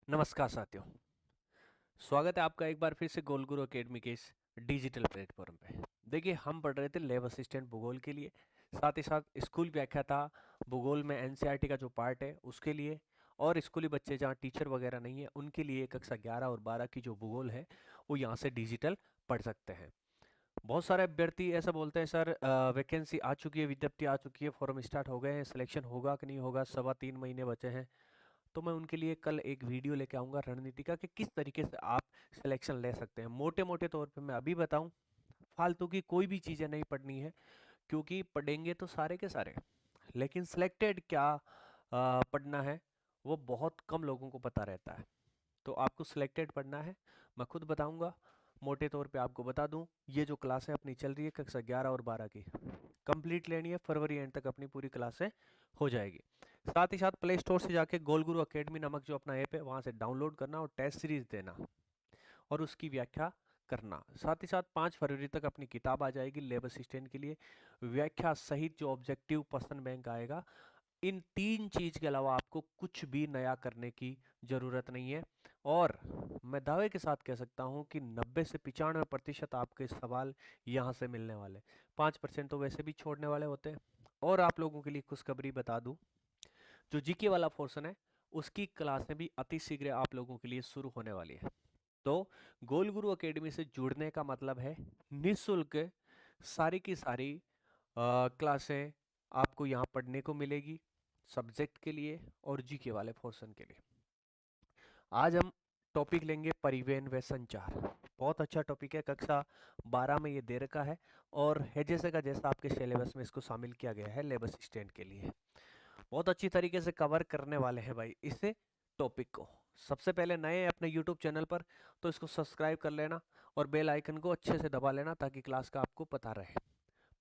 नमस्कार साथियों। स्वागत है आपका एक बार फिर से गोल गुरु एकेडमी के इस डिजिटल प्लेटफॉर्म पे। देखिए, हम पढ़ रहे थे लैब असिस्टेंट भूगोल के लिए, साथ ही साथ स्कूल व्याख्याता भूगोल में एनसीईआरटी का जो पार्ट है उसके लिए, और स्कूली बच्चे जहाँ टीचर वगैरह नहीं है उनके लिए कक्षा 11 और 12 की जो भूगोल है वो यहाँ से डिजिटल पढ़ सकते हैं। बहुत सारे अभ्यर्थी ऐसा बोलते हैं, सर वैकेंसी आ चुकी है, विज्ञप्ति आ चुकी है, फॉर्म स्टार्ट हो गए हैं, सिलेक्शन होगा कि नहीं होगा, 3.25 महीने बचे हैं। तो मैं उनके लिए कल एक वीडियो लेके आऊँगा रणनीति का कि किस तरीके से आप सिलेक्शन ले सकते हैं। मोटे मोटे तौर पे मैं अभी बताऊँ, फालतू की कोई भी चीज़ें नहीं पढ़नी है, क्योंकि पढ़ेंगे तो सारे के सारे, लेकिन सिलेक्टेड क्या पढ़ना है वो बहुत कम लोगों को पता रहता है। तो आपको सिलेक्टेड पढ़ना है, मैं खुद बताऊंगा। मोटे तौर पे आपको बता दूं, ये जो क्लास है अपनी चल रही है कक्षा 11 और 12 की, कंप्लीट लेनी है, फरवरी एंड तक अपनी पूरी क्लासें हो जाएगी। साथ ही साथ प्ले स्टोर से जाके गोल गुरु अकेडमी नामक जो अपना ऐप है वहां से डाउनलोड करना और टेस्ट सीरीज देना और उसकी व्याख्या करना। साथ ही साथ 5 फरवरी तक अपनी किताब आ जाएगी लेब असिस्टेंट के लिए, व्याख्या सहित जो ऑब्जेक्टिव क्वेश्चन बैंक आएगा। इन तीन चीज के अलावा आपको कुछ भी नया करने की जरूरत नहीं है। और मैं दावे के साथ कह सकता हूं कि 90 से 95% आपके सवाल यहां से मिलने वाले, 5% तो वैसे भी छोड़ने वाले होते हैं। और आप लोगों के लिए खुशखबरी बता दूं, जो जीके वाला पोर्शन है उसकी क्लासें भी अति शीघ्र आप लोगों के लिए शुरू होने वाली है। तो गोल गुरु एकेडमी से जुड़ने का मतलब है निःशुल्क सारी की सारी क्लासें आपको यहाँ पढ़ने को मिलेगी, सब्जेक्ट के लिए और जीके वाले पोर्शन के लिए। आज हम टॉपिक लेंगे परिवहन व संचार। बहुत अच्छा टॉपिक है, कक्षा 12 में ये दे रखा है और है जैसे का जैसा आपके सिलेबस में इसको शामिल किया गया है लेब असिस्टेंट के लिए। बहुत अच्छी तरीके से कवर करने वाले हैं भाई इस टॉपिक को। सबसे पहले नए हैं अपने यूट्यूब चैनल पर तो इसको सब्सक्राइब कर लेना और बेल आइकन को अच्छे से दबा लेना ताकि क्लास का आपको पता रहे।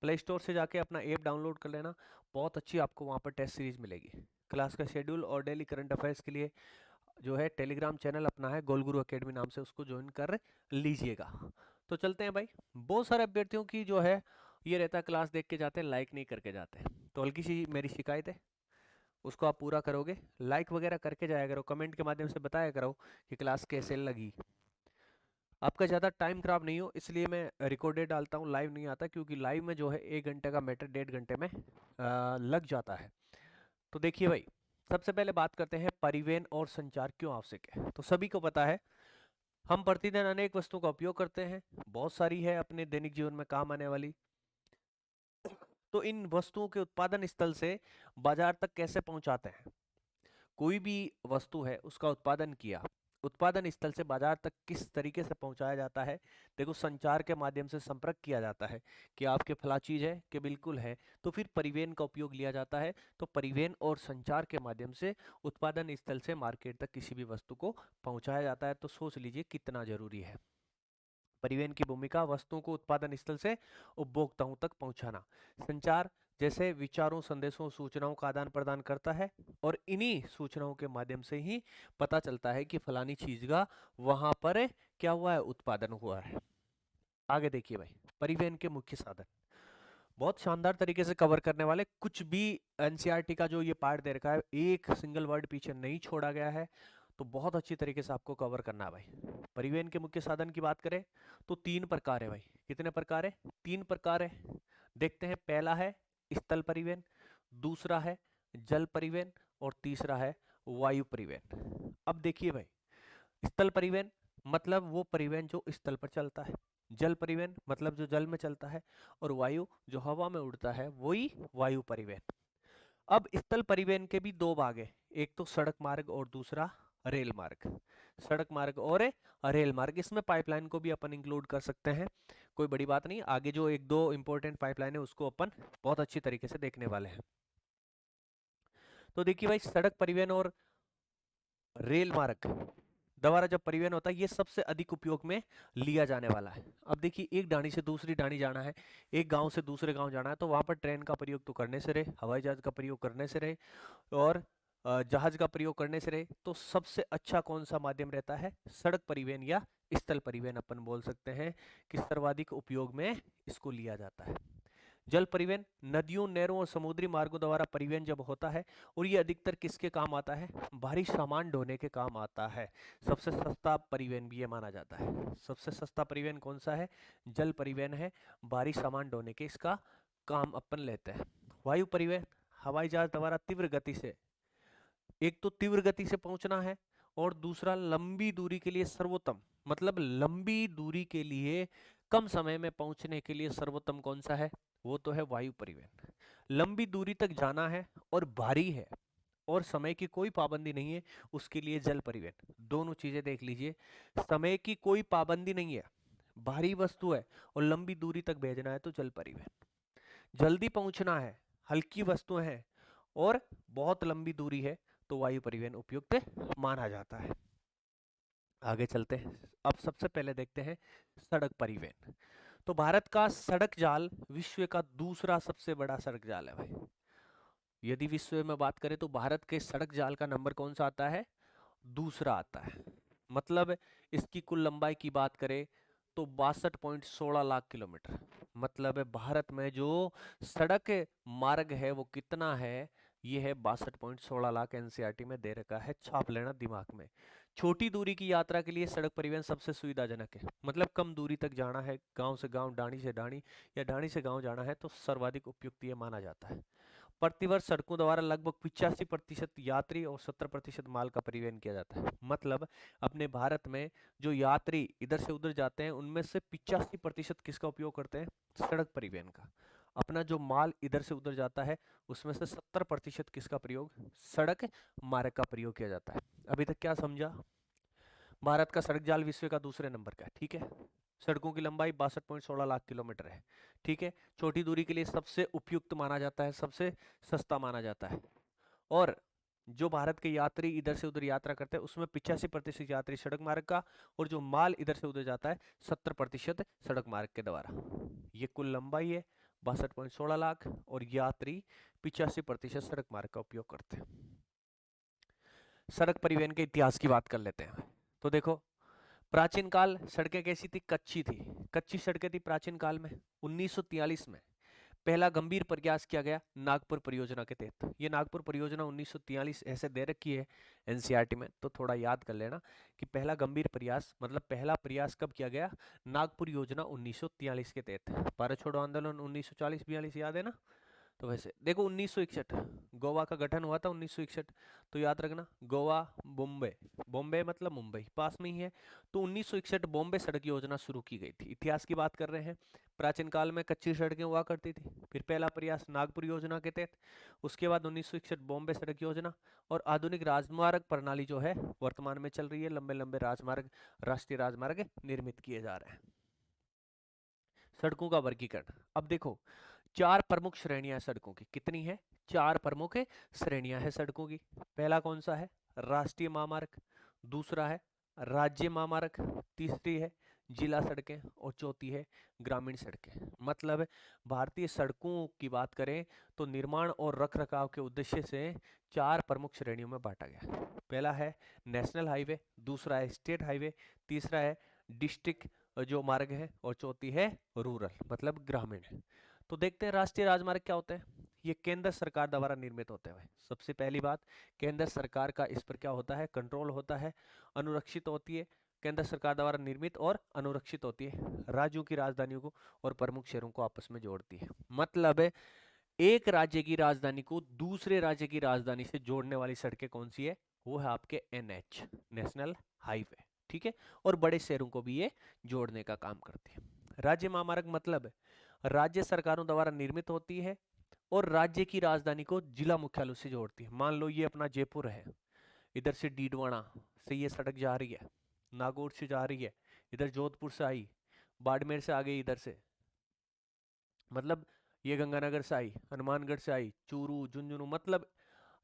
प्ले स्टोर से जाके अपना ऐप डाउनलोड कर लेना, बहुत अच्छी आपको वहाँ पर टेस्ट सीरीज मिलेगी। क्लास का शेड्यूल और डेली करंट अफेयर्स के लिए जो है टेलीग्राम चैनल अपना है गोल गुरु एकेडमी नाम से, उसको ज्वाइन कर लीजिएगा। तो चलते हैं भाई। बहुत सारे अभ्यर्थियों की जो है ये रहता है, क्लास देख के जाते हैं लाइक नहीं करके जाते हैं, तो हल्की सी मेरी शिकायत है, उसको आप पूरा करोगे, लाइक वगैरह करके जाया करो, कमेंट के माध्यम से बताया करो कि क्लास कैसे लगी। आपका ज़्यादा टाइम खराब नहीं हो इसलिए मैं रिकॉर्डेड डालता हूँ, लाइव नहीं आता, क्योंकि लाइव में जो है 1 घंटे का मैटर 1.5 घंटे में लग जाता है। तो देखिए भाई, सबसे पहले बात करते हैं परिवहन और संचार क्यों आवश्यक है। तो सभी को पता है हम प्रतिदिन अनेक वस्तुओं का उपयोग करते हैं, बहुत सारी है अपने दैनिक जीवन में काम आने वाली। तो इन वस्तुओं के उत्पादन स्थल से बाजार तक कैसे पहुंचाते हैं। कोई भी वस्तु है उसका उत्पादन किया, उत्पादन स्थल से बाजार तक किस तरीके से पहुंचाया जाता है। देखो, संचार के माध्यम से संपर्क किया जाता है कि आपके फला चीज है कि बिल्कुल है, तो फिर परिवहन का उपयोग लिया जाता है। तो परिवहन और संचार के माध्यम से उत्पादन स्थल से मार्केट तक किसी भी वस्तु को पहुंचाया जाता है। तो सोच लीजिए कितना जरूरी है परिवहन की भूमिका, वस्तुओं को उत्पादन स्थल से उपभोक्ताओं तक पहुंचाना। संचार जैसे विचारों, संदेशों, सूचनाओं का आदान प्रदान करता है और इन्हीं सूचनाओं के माध्यम से ही पता चलता है कि फलानी चीज का वहां पर क्या हुआ है, उत्पादन हुआ है। आगे देखिए भाई, परिवहन के मुख्य साधन बहुत शानदार तरीके से कवर करने वाले, कुछ भी एनसीईआरटी का जो ये पार्ट दे रखा है एक सिंगल वर्ड पीछे नहीं छोड़ा गया है, तो बहुत अच्छी तरीके से आपको कवर करना है भाई। परिवहन के मुख्य साधन की बात करें तो 3 प्रकार है भाई। कितने प्रकार है? 3 प्रकार है। देखते हैं, पहला है स्थल परिवहन, दूसरा है जल परिवहन और तीसरा है वायु परिवहन। अब देखिए भाई, स्थल परिवहन मतलब वो परिवहन जो स्थल पर चलता है, जल परिवहन मतलब जो जल में चलता है, और वायु जो हवा में उड़ता है वही वायु परिवहन। अब स्थल परिवहन के भी दो भाग है, एक तो सड़क मार्ग और दूसरा रेल मार्ग। सड़क मार्ग और रेल मार्ग, इसमें पाइपलाइन को भी अपन इंक्लूड कर सकते हैं, कोई बड़ी बात नहीं। आगे जो एक दो इंपॉर्टेंट पाइपलाइन है उसको अपन बहुत अच्छी तरीके से देखने वाले हैं। तो देखिए भाई, सड़क परिवहन और रेल मार्ग द्वारा जब परिवहन होता है ये सबसे अधिक उपयोग में लिया जाने वाला है। अब देखिए, एक डाणी से दूसरी डाणी जाना है, एक गांव से दूसरे गांव जाना है, तो वहां पर ट्रेन का प्रयोग तो करने से रहे, हवाई जहाज का प्रयोग करने से रहे और जहाज का प्रयोग करने से रहे, तो सबसे अच्छा कौन सा माध्यम रहता है? सड़क परिवहन या स्थल परिवहन अपन बोल सकते हैं कि सर्वाधिक उपयोग में इसको लिया जाता है। जल परिवहन नदियों, नहरों और समुद्री मार्गों द्वारा परिवहन जब होता है, और ये अधिकतर किसके काम आता है? भारी सामान ढोने के काम आता है। सबसे सस्ता परिवहन भी ये माना जाता है। सबसे सस्ता परिवहन कौन सा है? जल परिवहन है। भारी सामान ढोने के इसका काम अपन लेते हैं। वायु परिवहन हवाई जहाज द्वारा तीव्र गति से, एक तो तीव्र गति से पहुंचना है, और दूसरा लंबी दूरी के लिए सर्वोत्तम, मतलब लंबी दूरी के लिए कम समय में पहुंचने के लिए सर्वोत्तम कौन सा है? वो तो है वायु परिवहन। लंबी दूरी तक जाना है और भारी है और समय की कोई पाबंदी नहीं है, उसके लिए जल परिवहन। दोनों चीजें देख लीजिए, समय की कोई पाबंदी नहीं है, भारी वस्तु है और लंबी दूरी तक भेजना है तो जल परिवहन। जल्दी पहुंचना है, हल्की वस्तु है और बहुत लंबी दूरी है तो वायु परिवहन उपयुक्त माना जाता है। आगे चलते हैं। अब सबसे पहले देखते हैं सड़क परिवहन। तो भारत का सड़क जाल विश्व का दूसरा सबसे बड़ा सड़क जाल है भाई। यदि विश्व में बात करें तो भारत के सड़क जाल का नंबर कौन सा आता है? दूसरा आता है। मतलब इसकी कुल लंबाई की बात करें तो 62.16 लाख किलोमीटर। मतलब भारत में जो सड़क मार्ग है वो कितना है? ये है 62.16 लाख। एनसीईआरटी में दे रखा है, छाप लेना दिमाग में। छोटी दूरी की यात्रा के लिए सड़क परिवहन सबसे सुविधाजनक है। मतलब कम दूरी तक जाना है, गांव से गांव, डाणी से डाणी या डाणी से गांव जाना है तो सर्वाधिक उपयुक्त ये माना जाता है। प्रतिवर्ष सड़कों द्वारा लगभग 85% यात्री और 70% माल का परिवहन किया जाता है। मतलब अपने भारत में जो यात्री इधर से उधर जाते हैं उनमें से 85% किसका उपयोग करते हैं? सड़क परिवहन का। अपना जो माल इधर से उधर जाता है उसमें से 70% किसका प्रयोग? सड़क मार्ग का प्रयोग किया जाता है। अभी तक क्या समझा? भारत का सड़क जाल विश्व का दूसरे नंबर का है, ठीक है। सड़कों की लंबाई 62.16 लाख किलोमीटर है, ठीक है। छोटी दूरी के लिए सबसे उपयुक्त माना जाता है, सबसे सस्ता माना जाता है। और जो भारत के यात्री इधर से उधर यात्रा करते हैं उसमें 85% यात्री सड़क मार्ग का, और जो माल इधर से उधर जाता है 70% सड़क मार्ग के द्वारा। ये कुल लंबाई है 62.16 लाख, और यात्री 85% सड़क मार्ग का उपयोग करते हैं। सड़क परिवहन के इतिहास की बात कर लेते हैं। तो देखो, प्राचीन काल सड़कें कैसी थी? कच्ची थी। कच्ची सड़कें थी प्राचीन काल में। 1943 में पहला गंभीर प्रयास किया गया नागपुर परियोजना के तहत। ये नागपुर परियोजना 1943 ऐसे दे रखी है एनसीईआरटी में, तो थोड़ा याद कर लेना कि पहला गंभीर प्रयास, मतलब पहला प्रयास कब किया गया? नागपुर योजना 1943 के तहत। भारत छोड़ो आंदोलन 1940-42 याद है ना? तो वैसे देखो 1961 गोवा का गठन हुआ था 1961, तो याद रखना गोवा, बॉम्बे, बॉम्बे मतलब मुंबई पास में ही है। तो 1961 बॉम्बे सड़क योजना शुरू की गई थी। इतिहास की बात कर रहे हैं। प्राचीन काल में कच्ची सड़कें हुआ करती थी, फिर पहला प्रयास नागपुर योजना के तहत, उसके बाद 1961 बॉम्बे सड़क योजना, और आधुनिक राजमार्ग प्रणाली जो है वर्तमान में चल रही है। लंबे लंबे राजमार्ग, राष्ट्रीय राजमार्ग निर्मित किए जा रहे हैं। सड़कों का वर्गीकरण, अब देखो चार प्रमुख श्रेणियां सड़कों की। कितनी है? चार प्रमुख श्रेणियां हैं सड़कों की। पहला कौन सा है? राष्ट्रीय महामार्ग, दूसरा है राज्य महामार्ग, तीसरी है जिला सड़कें, और चौथी है ग्रामीण सड़कें। मतलब भारतीय सड़कों की बात करें तो निर्माण और रखरखाव के उद्देश्य से चार प्रमुख श्रेणियों में बांटा गया। पहला है नेशनल हाईवे, दूसरा है स्टेट हाईवे, तीसरा है डिस्ट्रिक्ट जो मार्ग है, और चौथी है रूरल मतलब ग्रामीण। तो देखते हैं राष्ट्रीय राजमार्ग क्या होते हैं। ये केंद्र सरकार द्वारा निर्मित होते हैं। सबसे पहली बात, केंद्र सरकार का इस पर क्या होता है? कंट्रोल होता है, अनुरक्षित होती है। केंद्र सरकार द्वारा निर्मित और अनुरक्षित होती है। राज्यों की राजधानियों को और प्रमुख शहरों को आपस में जोड़ती है। मतलब एक राज्य की राजधानी को दूसरे राज्य की राजधानी से जोड़ने वाली सड़कें कौन सी है? वो है आपके एनएच, नेशनल हाईवे, ठीक है। और बड़े शहरों को भी ये जोड़ने का काम करती है। राज्य महामार्ग मतलब राज्य सरकारों द्वारा निर्मित होती है और राज्य की राजधानी को जिला मुख्यालय से जोड़ती है। मान लो ये अपना जयपुर है, इधर से डीडवाना से ये सड़क जा रही है, नागौर से जा रही है, इधर जोधपुर से आई, बाड़मेर से आ गई इधर से, मतलब ये गंगानगर से आई, हनुमानगढ़ से आई, चूरू, झुंझुनू, मतलब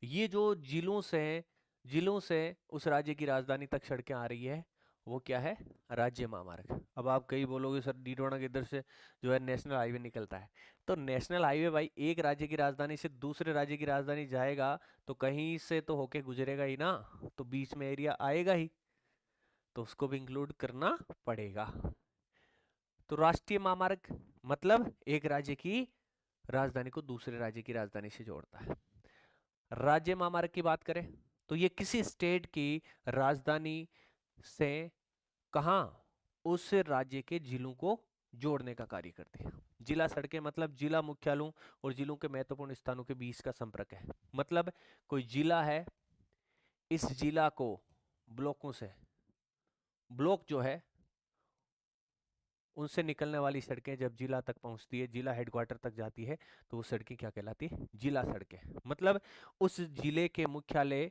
ये जो जिलों से उस राज्य की राजधानी तक सड़कें आ रही है वो क्या है? राज्य महामार्ग। अब आप कहीं बोलोगे सर डीडवाना के इधर से जो है नेशनल हाईवे निकलता है, तो नेशनल हाईवे भाई एक राज्य की राजधानी से दूसरे राज्य की राजधानी जाएगा तो कहीं से तो होके गुजरेगा ही ना, तो बीच में एरिया आएगा ही, तो उसको भी इंक्लूड करना पड़ेगा। तो राष्ट्रीय महामार्ग मतलब एक राज्य की राजधानी को दूसरे राज्य की राजधानी से जोड़ता है। राज्य महामार्ग की बात करें तो ये किसी स्टेट की राजधानी से कहां, उस राज्य के जिलों को जोड़ने का कार्य करती है। जिला सड़कें मतलब जिला मुख्यालयों और जिलों के महत्वपूर्ण स्थानों के बीच का संपर्क है। मतलब कोई जिला है, इस जिला को ब्लॉकों से, ब्लॉक जो है उनसे निकलने वाली सड़कें जब जिला तक पहुंचती है, जिला हेडक्वार्टर तक जाती है, तो वो सड़कें क्या कहलाती है? जिला सड़कें। मतलब उस जिले के मुख्यालय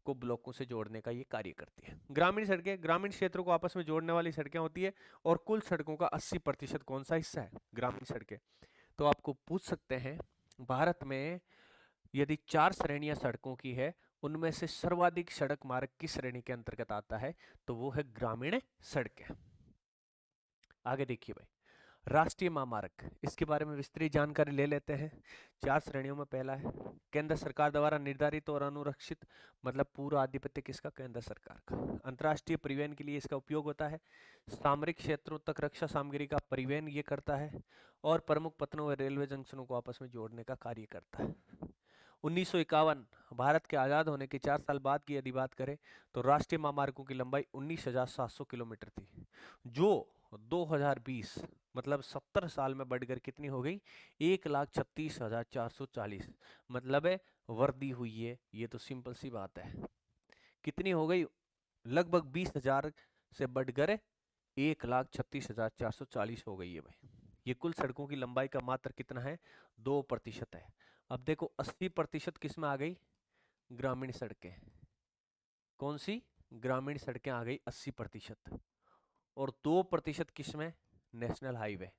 को ब्लॉकों से जोड़ने का ये कार्य करती है। ग्रामीण सड़कें ग्रामीण क्षेत्रों को आपस में जोड़ने वाली सड़कें होती है और कुल सड़कों का 80% कौन सा हिस्सा है? ग्रामीण सड़कें। तो आपको पूछ सकते हैं भारत में यदि 4 श्रेणियां सड़कों की है, उनमें से सर्वाधिक सड़क मार्ग किस श्रेणी के अंतर्गत आता है? तो वो है ग्रामीण सड़कें। आगे देखिए भाई, राष्ट्रीय महामार्ग, इसके बारे में विस्तृत जानकारी ले लेते हैं। 4 श्रेणियों में पहला है केंद्र सरकार द्वारा निर्धारित और अनुरक्षित, मतलब पूरा आधिपत्य किसका? केंद्र सरकार का। अंतर्राष्ट्रीय परिवहन के लिए इसका उपयोग होता है। सामरिक क्षेत्रों तक रक्षा सामग्री का परिवहन ये करता है और प्रमुख पत्तनों व रेलवे जंक्शनों को आपस में जोड़ने का कार्य करता है। 1951 भारत के आज़ाद होने के 4 साल बाद की यदि बात करें तो राष्ट्रीय महामार्गों की लंबाई 19,700 किलोमीटर थी, जो 2020 मतलब 70 साल में बढ़कर कितनी हो गई? 1,36,440। मतलब है वृद्धि हुई है, ये तो सिंपल सी बात है। कितनी हो गई? लगभग 20,000 से बढ़कर 1,36,440 हो गई है भाई। ये कुल सड़कों की लंबाई का मात्र कितना है? 2% है। अब देखो 80% किस में आ गई? ग्रामीण सड़कें। कौन सी? ग्रामीण सड़कें आ गई 80%। और 2% किस में? National highway,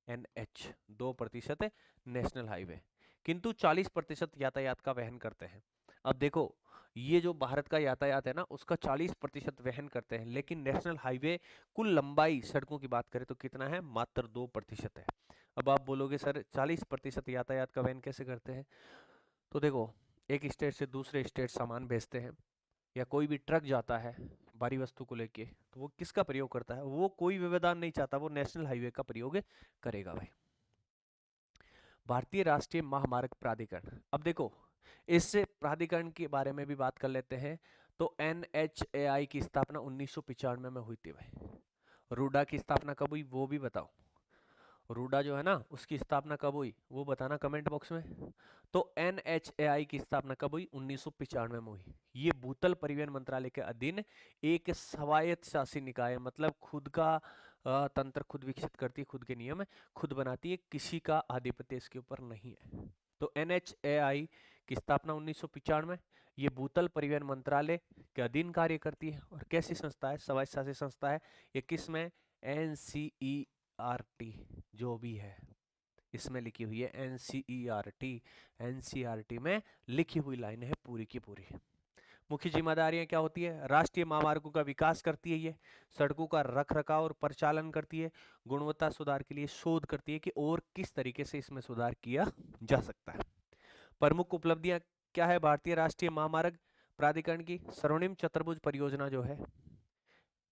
NH। 2% national highway, किंतु 40% यातायात का वहन करते हैं। अब देखो ये जो भारत का यातायात है ना, उसका 40% वहन करते हैं, लेकिन नेशनल हाईवे कुल लंबाई सड़कों की बात करें तो कितना है? मात्र 2% है। अब आप बोलोगे सर 40% यातायात का वहन कैसे करते हैं? तो देखो एक स्टेट से दूसरे स्टेट सामान भेजते हैं, या कोई भी ट्रक जाता है भारी वस्तु को लेके, तो वो किसका प्रयोग करता है? वो कोई व्यवधान नहीं चाहता, वो नेशनल हाईवे का प्रयोग करेगा भाई। भारतीय राष्ट्रीय महामार्ग प्राधिकरण, अब देखो इस प्राधिकरण के बारे में भी बात कर लेते हैं। तो NHAI की स्थापना 1995 में हुई थी भाई। रूडा की स्थापना कब हुई वो भी बताओ। रूडा जो है ना, उसकी स्थापना कब हुई वो बताना कमेंट बॉक्स में। तो NHAI की स्थापना कब हुई? 1995 में हुई। ये भूतल परिवहन मंत्रालय के अधीन एक स्वायत्त शासी निकाय है, मतलब खुद का तंत्र खुद विकसित करती है, खुद के नियम खुद बनाती है, किसी का आधिपत्य इसके ऊपर नहीं है। तो NHAI की स्थापना 1995 में, ये भूतल परिवहन मंत्रालय के अधीन कार्य करती है और कैसी संस्था है? स्वायत्त शासी संस्था है। ये किस में? NCERT जो भी है, इसमें लिखी हुई है NCERT। NCERT में लिखी हुई लाइन है पूरी की पूरी। मुख्य जिम्मेदारियां क्या होती है? राष्ट्रीय महामार्गों का विकास करती है, ये सड़कों का रखरखाव और परिचालन करती है, गुणवत्ता सुधार के लिए शोध करती है कि और किस तरीके से इसमें सुधार किया जा सकता है। प्रमुख उपलब्धियां क्या है भारतीय राष्ट्रीय महामार्ग प्राधिकरण की? स्वर्णिम चतुर्भुज परियोजना जो है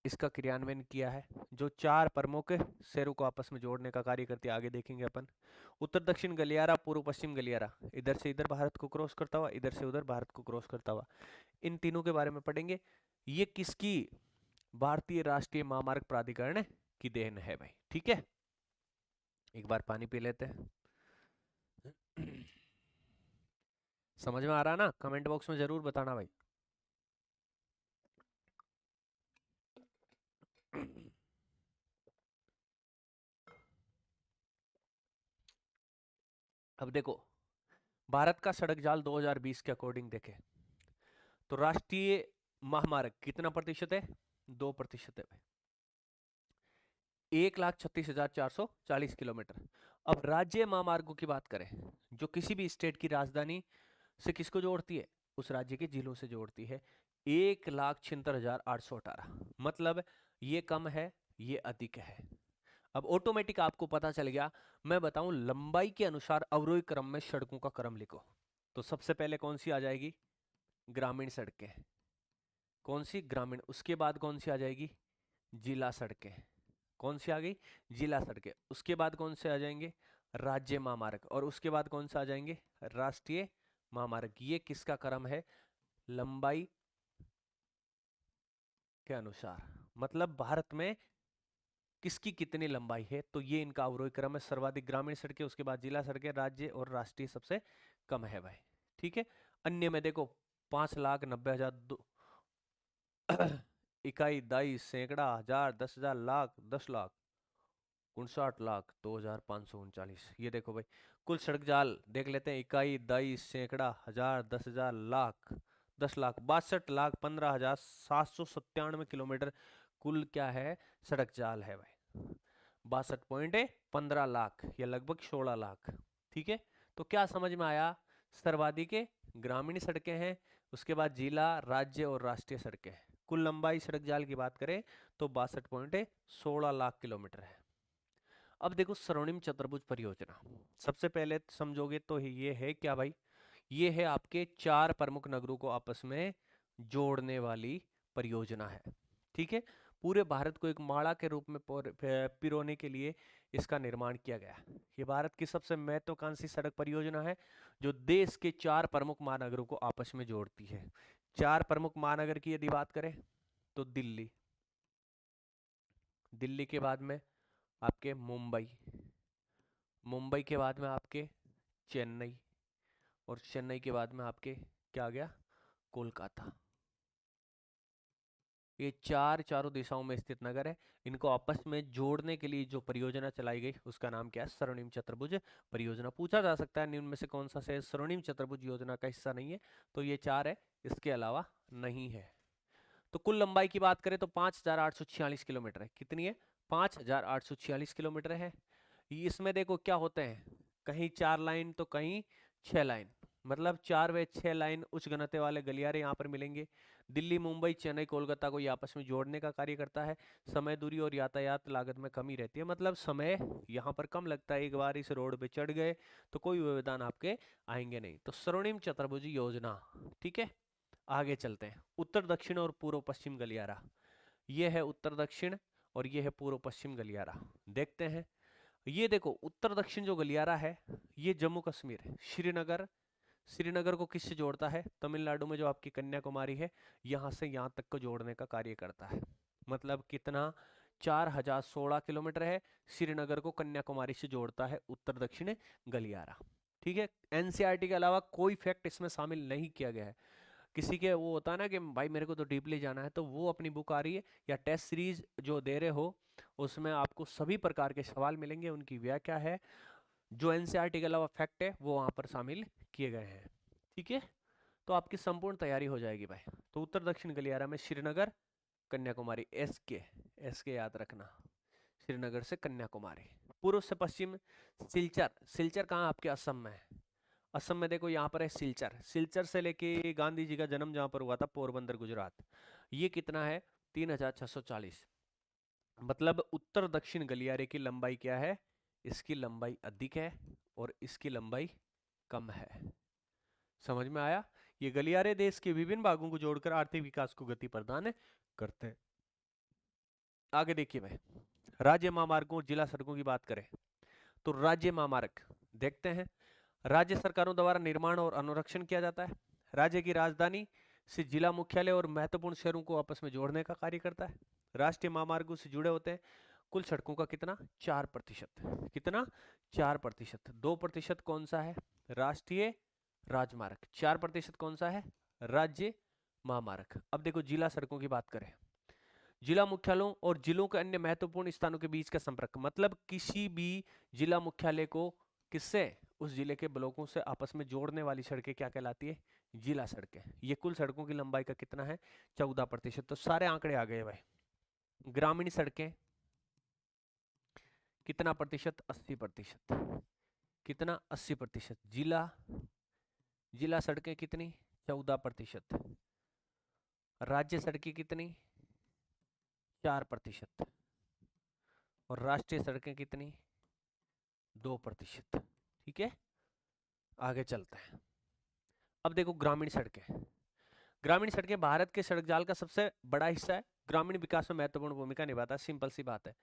इसका क्रियान्वयन किया है, जो 4 प्रमुख शहरों को आपस में जोड़ने का कार्य करती है। आगे देखेंगे अपन। उत्तर दक्षिण गलियारा, पूर्व पश्चिम गलियारा, इधर से इधर भारत को क्रॉस करता हुआ, इधर से उधर भारत को क्रॉस करता हुआ, इन तीनों के बारे में पढ़ेंगे। ये किसकी? भारतीय राष्ट्रीय महामार्ग प्राधिकरण की देन है भाई। ठीक है, एक बार पानी पी लेते हैं। समझ में आ रहा ना? कमेंट बॉक्स में जरूर बताना भाई। अब देखो भारत का सड़क जाल 2020 के अकॉर्डिंग देखें तो राष्ट्रीय महामार्ग कितना प्रतिशत है? 2% है भाई। 1,36,440 किलोमीटर। अब राज्य महामार्गों की बात करें, जो किसी भी स्टेट की राजधानी से किसको जोड़ती है? उस राज्य के जिलों से जोड़ती है। 1,76,818। मतलब ये कम है, ये अधिक है। अब ऑटोमेटिक आपको पता चल गया। मैं बताऊं लंबाई के अनुसार अवरोही क्रम में सड़कों का क्रम लिखो। तो सबसे पहले कौन सी आ जाएगी? ग्रामीण सड़कें। कौन सी? ग्रामीण। उसके बाद कौन सी आ जाएगी? जिला सड़कें। कौन सी आ गई? जिला सड़कें। उसके बाद कौन से आ जाएंगे? राज्य महामार्ग, और उसके बाद कौन सा आ जाएंगे, राष्ट्रीय महामार्ग। ये किसका क्रम है, लंबाई के अनुसार, मतलब भारत में किसकी कितनी लंबाई है, तो ये इनका अवरोही क्रम है। सर्वाधिक ग्रामीण सड़कें, उसके बाद जिला सड़कें, राज्य और राष्ट्रीय सबसे कम है भाई। ठीक है, अन्य में देखो 5,90,000, इकाई, दाई, सैकड़ा, हजार, 10,000, लाख, 10 लाख, 59 लाख, 2,539। ये देखो भाई, कुल सड़क जाल देख लेते हैं, इकाई, दाई, सैकड़ा, हजार, 10,000, लाख, 10 लाख, 62,15,797 किलोमीटर कुल क्या है, सड़क जाल है भाई। 62.15 लाख या लगभग 16 लाख। ठीक है, तो क्या समझ में आया, सर्वाधिक ग्रामीण सड़कें हैं, उसके बाद जिला, राज्य और राष्ट्रीय सड़कें हैं। कुल लंबाई सड़क जाल की बात करें तो 62.16 लाख किलोमीटर है। अब देखो स्वर्णिम चतुर्भुज परियोजना, सबसे पहले समझोगे तो ये है क्या भाई, ये है आपके 4 प्रमुख नगरों को आपस में जोड़ने वाली परियोजना है। ठीक है, पूरे भारत को एक माला के रूप में पिरोने के लिए इसका निर्माण किया गया। ये भारत की सबसे महत्वाकांक्षी सड़क परियोजना है जो देश के 4 प्रमुख महानगरों को आपस में जोड़ती है। 4 प्रमुख महानगर की यदि बात करें तो दिल्ली, दिल्ली के बाद में आपके मुंबई, मुंबई के बाद में आपके चेन्नई, और चेन्नई के बाद में आपके क्या आ गया, कोलकाता। ये चारों दिशाओं में स्थित नगर है। इनको आपस में जोड़ने के लिए जो परियोजना चलाई गई उसका नाम क्या है, स्वर्णिम चतुर्भुज परियोजना। पूछा जा सकता है निम्न में से कौन सा शहर स्वर्णिम चतुर्भुज योजना का हिस्सा नहीं है, तो ये 4 है, इसके अलावा नहीं है। तो कुल लंबाई की बात करें तो 5,846 किलोमीटर है। कितनी है, 5,846 किलोमीटर है। इसमें देखो क्या होते हैं, कहीं 4 लाइन तो कहीं 6 लाइन, मतलब 4 व 6 लाइन उच्च घनत्व वाले गलियारे यहाँ पर मिलेंगे। दिल्ली, मुंबई, चेन्नई, कोलकाता को ये आपस में जोड़ने का कार्य करता है। समय, दूरी और यातायात लागत में कमी रहती है, मतलब समय यहाँ पर कम लगता है। एक बार इस रोड पे चढ़ गए तो कोई व्यवधान आपके आएंगे नहीं। तो स्वर्णिम चतुर्भुज योजना। ठीक है, आगे चलते हैं। उत्तर दक्षिण और पूर्व पश्चिम गलियारा, ये है उत्तर दक्षिण और ये है पूर्व पश्चिम गलियारा। देखते हैं, ये देखो उत्तर दक्षिण जो गलियारा है ये जम्मू कश्मीर है, श्रीनगर, श्रीनगर को किससे जोड़ता है, तमिलनाडु में जो आपकी कन्याकुमारी है यहाँ से यहाँ तक को जोड़ने का कार्य करता है। मतलब कितना, 4,016 किलोमीटर है, श्रीनगर को कन्याकुमारी से जोड़ता है उत्तर दक्षिण गलियारा। ठीक है, एनसीईआरटी के अलावा कोई फैक्ट इसमें शामिल नहीं किया गया है। किसी के वो होता है ना कि भाई मेरे को तो डीपली जाना है, तो वो अपनी बुक आ रही है या टेस्ट सीरीज जो दे रहे हो उसमें आपको सभी प्रकार के सवाल मिलेंगे, उनकी व्याख्या है, जो एनसीईआरटी के अलावा फैक्ट है वो वहां पर शामिल किए गए हैं। ठीक है, तो आपकी संपूर्ण तैयारी हो जाएगी भाई। तो उत्तर दक्षिण गलियारा में श्रीनगर, कन्याकुमारी, एस के याद रखना, श्रीनगर से कन्याकुमारी। पूर्व से पश्चिम सिलचर, सिलचर कहाँ आपके असम में है, असम में देखो यहाँ पर है सिलचर, सिलचर से लेके गांधी जी का जन्म जहाँ पर हुआ था पोरबंदर गुजरात, ये कितना है, 3,640। मतलब उत्तर दक्षिण गलियारे की लंबाई क्या है, इसकी लंबाई अधिक है और इसकी लंबाई कम है। समझ में आया, ये गलियारे देश के विभिन्न भागों को जोड़कर आर्थिक विकास को गति प्रदान करते हैं। आगे देखिए भाई, राज्य महामार्गों और जिला सड़कों की बात करें तो राज्य महामार्ग देखते हैं, राज्य सरकारों द्वारा निर्माण और अनुरक्षण किया जाता है। राज्य की राजधानी से जिला मुख्यालय और महत्वपूर्ण शहरों को आपस में जोड़ने का कार्य करता है। राष्ट्रीय महामार्गों से जुड़े होते हैं। कुल सड़कों का कितना, 4%। कितना, 4%। 2% कौन सा है, राष्ट्रीय राजमार्ग। 4% कौन सा है, राज्य महामार्ग। अब देखो जिला सड़कों की बात करें, जिला मुख्यालयों और जिलों के अन्य महत्वपूर्ण स्थानों के बीच का संपर्क, मतलब किसी भी जिला मुख्यालय को किससे, उस जिले के ब्लॉकों से आपस में जोड़ने वाली सड़कें क्या कहलाती है, जिला सड़कें। ये कुल सड़कों की लंबाई का कितना है, 14%। तो सारे आंकड़े आ गए भाई। ग्रामीण सड़कें कितना प्रतिशत, 80%। कितना, 80%। जिला, जिला सड़कें कितनी, 14%। राज्य सड़कें कितनी, 4%। और राष्ट्रीय सड़कें कितनी, 2%। ठीक है, आगे चलते हैं। अब देखो ग्रामीण सड़कें, ग्रामीण सड़कें भारत के सड़क जाल का सबसे बड़ा हिस्सा है, ग्रामीण विकास में महत्वपूर्ण भूमिका निभाता है। सिंपल सी बात है।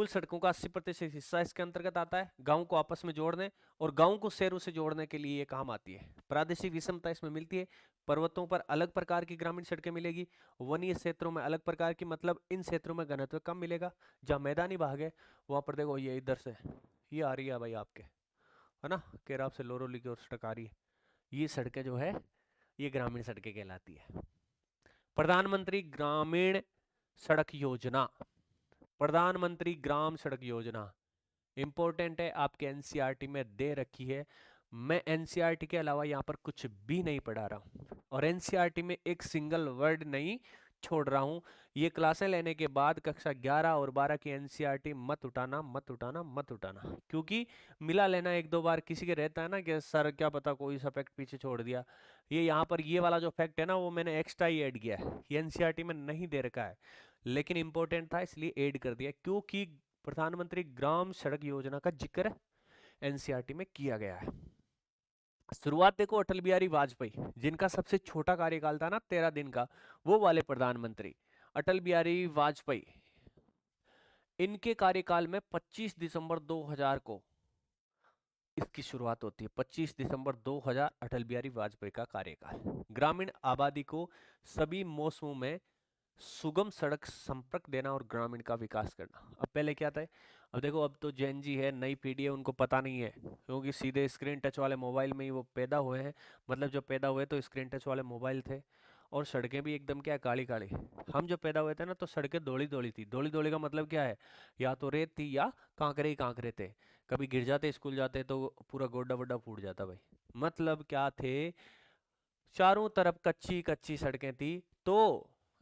कुल सड़कों का 80% हिस्सा इसके अंतर्गत आता है। गांव को आपस में जोड़ने और गांव को शहरों से जोड़ने के लिए ये काम आती है। प्रादेशिक विषमता इसमें मिलती है। पर्वतों पर अलग प्रकार की ग्रामीण सड़कें मिलेगी, वनीय क्षेत्रों में अलग प्रकार की, मतलब इन क्षेत्रों में घनत्व कम मिलेगा। जहाँ मैदानी भाग है वहां पर देखो ये इधर से ये आ रही है भाई आपके, है ना, केराव से लोरोली की ओर सड़क आ रही है। ये सड़कें जो है ये ग्रामीण सड़कें कहलाती है। प्रधानमंत्री ग्रामीण सड़क योजना, प्रधानमंत्री ग्राम सड़क योजना इंपॉर्टेंट है, आपके एनसीईआरटी में दे रखी है। मैं एनसीईआरटी के अलावा यहाँ पर कुछ भी नहीं पढ़ा रहा हूँ और एनसीईआरटी में एक सिंगल वर्ड नहीं छोड़ रहा हूँ। ये क्लासें लेने के बाद कक्षा 11 और 12 की एनसीईआरटी मत उठाना, मत उठाना, मत उठाना, क्योंकि मिला लेना एक दो बार किसी के रहता है ना कि सर क्या पता कोई सा फैक्ट पीछे छोड़ दिया। ये यहाँ पर ये वाला जो फैक्ट है ना वो मैंने एक्स्ट्रा ही ऐड किया है, ये एनसीईआरटी में नहीं दे रखा है लेकिन इंपॉर्टेंट था इसलिए ऐड कर दिया, क्योंकि प्रधानमंत्री ग्राम सड़क योजना का जिक्र एनसीईआरटी में किया गया है। शुरुआत देखो अटल बिहारी वाजपेयी, जिनका सबसे छोटा कार्यकाल था ना 13 दिन का, वो वाले प्रधानमंत्री अटल बिहारी वाजपेयी, इनके कार्यकाल में 25 दिसंबर 2000 को इसकी शुरुआत होती है। 25 दिसंबर 2000 अटल बिहारी वाजपेयी का कार्यकाल। ग्रामीण आबादी को सभी मौसमों में सुगम सड़क संपर्क देना और ग्रामीण का विकास करना। अब पहले क्या था, अब देखो अब तो जेन जी है, नई पीढ़ी है, उनको पता नहीं है क्योंकि सीधे स्क्रीन टच वाले मोबाइल में ही वो पैदा हुए हैं। मतलब जब पैदा हुए तो स्क्रीन टच वाले मोबाइल थे और सड़कें भी एकदम क्या काली काली। हम जब पैदा हुए थे ना तो सड़कें दौड़ी दौड़ी थी। दौड़ी दौड़ी का मतलब क्या है, या तो रेत थी या कांकरे ही कांकरे थे। कभी गिर जाते स्कूल जाते तो पूरा गोड्डा वोड्डा फूट जाता भाई। मतलब क्या थे, चारों तरफ कच्ची कच्ची सड़कें थी। तो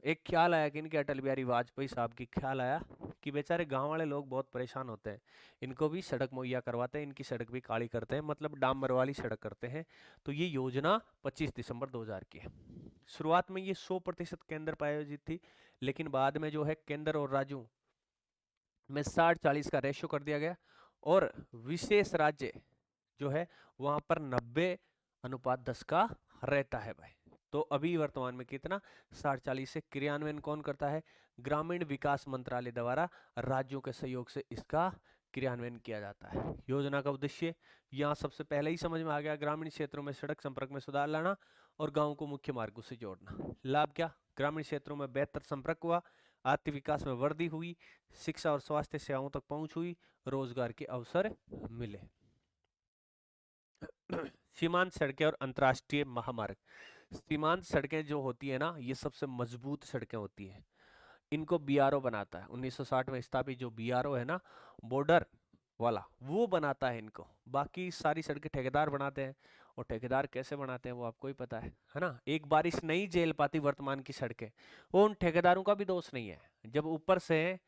एक ख्याल आया कि इनके अटल बिहारी वाजपेयी साहब की ख्याल आया कि बेचारे गांव वाले लोग बहुत परेशान होते हैं, इनको भी सड़क मुहैया करवाते हैं, इनकी सड़क भी काली करते हैं, मतलब डामर वाली सड़क करते हैं। तो ये योजना 25 दिसंबर 2000 की है। शुरुआत में ये 100% केंद्र पर आयोजित थी, लेकिन बाद में जो है केंद्र और राज्यों में 60-40 का रेशियो कर दिया गया और विशेष राज्य जो है वहां पर 90:10 का रहता है भाई। तो अभी वर्तमान में कितना 60-40 से क्रियान्वयन कौन करता है, ग्रामीण विकास मंत्रालय द्वारा राज्यों के सहयोग से इसका क्रियान्वयन किया जाता है। योजना का उद्देश्य यहाँ सबसे पहले ही समझ में आ गया, ग्रामीण क्षेत्रों में सड़क संपर्क में सुधार लाना और गांव को मुख्य मार्गों से जोड़ना। लाभ क्या, ग्रामीण क्षेत्रों में बेहतर संपर्क हुआ, आर्थिक विकास में वृद्धि हुई, शिक्षा और स्वास्थ्य सेवाओं तक पहुंच हुई, रोजगार के अवसर मिले। सीमांत सड़कें और अंतर्राष्ट्रीय महामार्ग। सीमांत सड़कें जो होती है ना ये सबसे मजबूत सड़कें होती हैं। इनको बीआरओ बनाता है, 1960 में स्थापित जो बीआरओ है ना बॉर्डर वाला, वो बनाता है इनको। बाकी सारी सड़कें ठेकेदार बनाते हैं और ठेकेदार कैसे बनाते हैं वो आपको ही पता है ना। एक बारिश नहीं झेल पाती वर्तमान की सड़कें, वो उन ठेकेदारों का भी दोष नहीं है। जब ऊपर से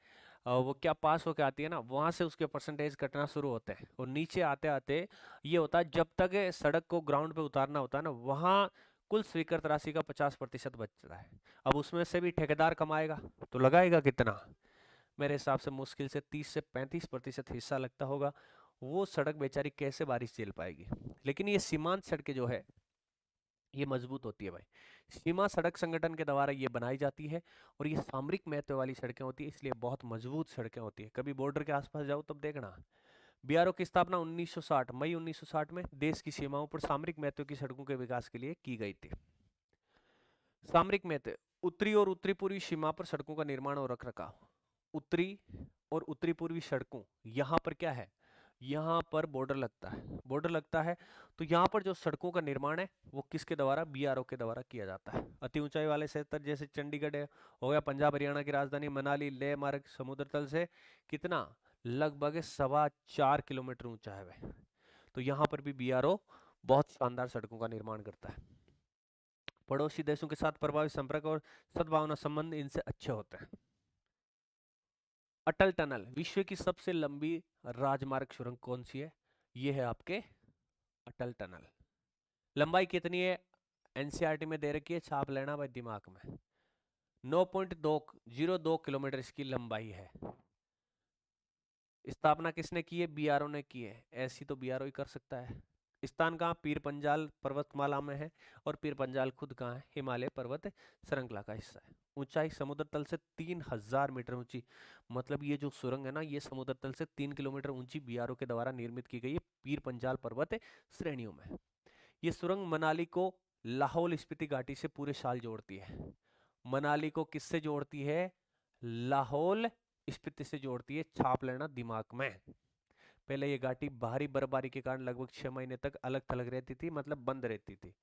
वो क्या पास होके आती है ना वहां से उसके परसेंटेज कटना शुरू होते हैं और नीचे आते आते ये होता है जब तक सड़क को ग्राउंड पे उतारना होता है ना वहां कुल स्वीकृत राशि का 50% बचता है। अब उसमें से भी ठेकेदार कमाएगा तो लगाएगा कितना, मेरे हिसाब से मुश्किल से 30 से 35% हिस्सा लगता होगा। वो सड़क बेचारी कैसे बारिश झेल पाएगी। लेकिन ये सीमांत सड़कें जो है ये मजबूत होती है भाई। सीमा सड़क संगठन के द्वारा ये बनाई जाती है और ये सामरिक महत्व वाली सड़कें होती है, इसलिए बहुत मजबूत सड़कें होती है। कभी बॉर्डर के आसपास जाओ तब देखना। बीआरओ की स्थापना 1960 मई 1960 में देश की सीमाओं पर सामरिक महत्व की सड़कों के विकास के लिए की गई थी। सामरिक महत्व, उत्तरी और उत्तरी पूर्वी सीमा पर सड़कों का निर्माण और रखरखाव। उत्तरी और उत्तरी पूर्वी सड़कों, यहाँ पर क्या है, यहाँ पर बॉर्डर लगता है, बॉर्डर लगता है तो यहाँ पर जो सड़कों का निर्माण है वो किसके द्वारा, बीआरओ के द्वारा किया जाता है। अति ऊंचाई वाले क्षेत्र जैसे चंडीगढ़ है, हो गया पंजाब हरियाणा की राजधानी मनाली, लेह मार्ग समुद्र तल से कितना लगभग 4.25 किलोमीटर ऊंचा है वह। तो यहाँ पर भी बीआरओ बहुत शानदार सड़कों का निर्माण करता है। पड़ोसी देशों के साथ प्रभावी संपर्क और सद्भावना संबंध इनसे अच्छे होते हैं। अटल टनल, विश्व की सबसे लंबी राजमार्ग सुरंग कौन सी है, ये है आपके अटल टनल। लंबाई कितनी है एनसीईआरटी में दे रखी है, छाप लेना भाई दिमाग में। 9.202 किलोमीटर इसकी लंबाई है। स्थापना किसने की है, बीआरओ ने की है। ऐसी तो बीआरओ ही कर सकता है, स्थान कहाँ, पीर पंजाल पर्वतमाला में है, और पीर पंजाल खुद कहाँ है, हिमालय पर्वत श्रृंखला का हिस्सा है। ऊंचाई समुद्र तल से 3000 मीटर ऊंची, मतलब ये जो सुरंग है ना, ये समुद्र तल से 3 किलोमीटर ऊंची बीआरओ के द्वारा निर्मित की गई है पीर पंजाल पर्वत श्रेणियों में। ये सुरंग मनाली को लाहौल स्पीति घाटी से पूरे साल जोड़ती है। मनाली को किससे जोड़ती है, लाहौल स्पीति से जोड़ती है। छाप लेना दिमाग में। पहले ये घाटी भारी बर्फबारी के कारण लगभग 6 महीने तक अलग थलग रहती थी, मतलब बंद रहती थी।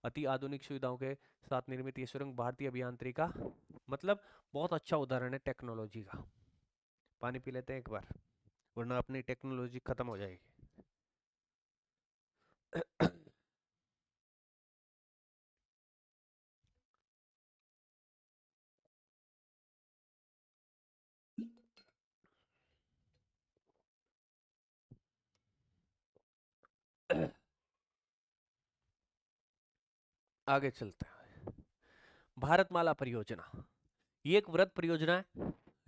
अति आधुनिक सुविधाओं के साथ निर्मित ये सुरंग भारतीय अभियांत्रिकी का मतलब बहुत अच्छा उदाहरण है टेक्नोलॉजी का। पानी पी लेते हैं एक बार, वरना अपनी टेक्नोलॉजी खत्म हो जाएगी। आगे चलते हैं। भारतमाला परियोजना, ये एक वृहद परियोजना है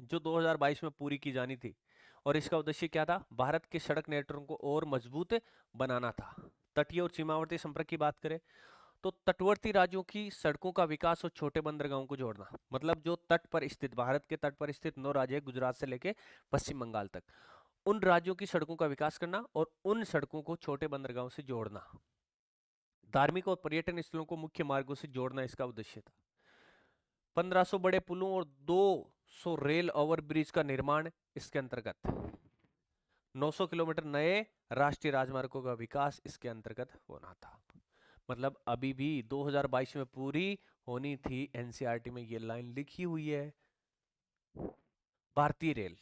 जो 2022 में पूरी की जानी थी, और इसका उद्देश्य क्या था, भारत के सड़क नेटवर्क को और मजबूत बनाना था। तटीय और सीमावर्ती संपर्क की बात करें तो तटवर्ती राज्यों की सड़कों का विकास और छोटे बंदरगाहों को जोड़ना, मतलब जो तट पर स्थित, भारत के तट पर स्थित 9 राज्य है, गुजरात से लेके पश्चिम बंगाल तक, उन राज्यों की सड़कों का विकास करना और उन सड़कों को छोटे बंदरगाहों से जोड़ना। धार्मिक और पर्यटन स्थलों को मुख्य मार्गों से जोड़ना इसका उद्देश्य था। 1500 बड़े पुलों और 200 रेल ओवरब्रिज का निर्माण इसके अंतर्गत। 900 किलोमीटर नए राष्ट्रीय राजमार्गों का विकास इसके अंतर्गत होना था। मतलब अभी भी 2022 में पूरी होनी थी, एनसीईआरटी में ये लाइन लिखी हुई है। भारतीय रेल,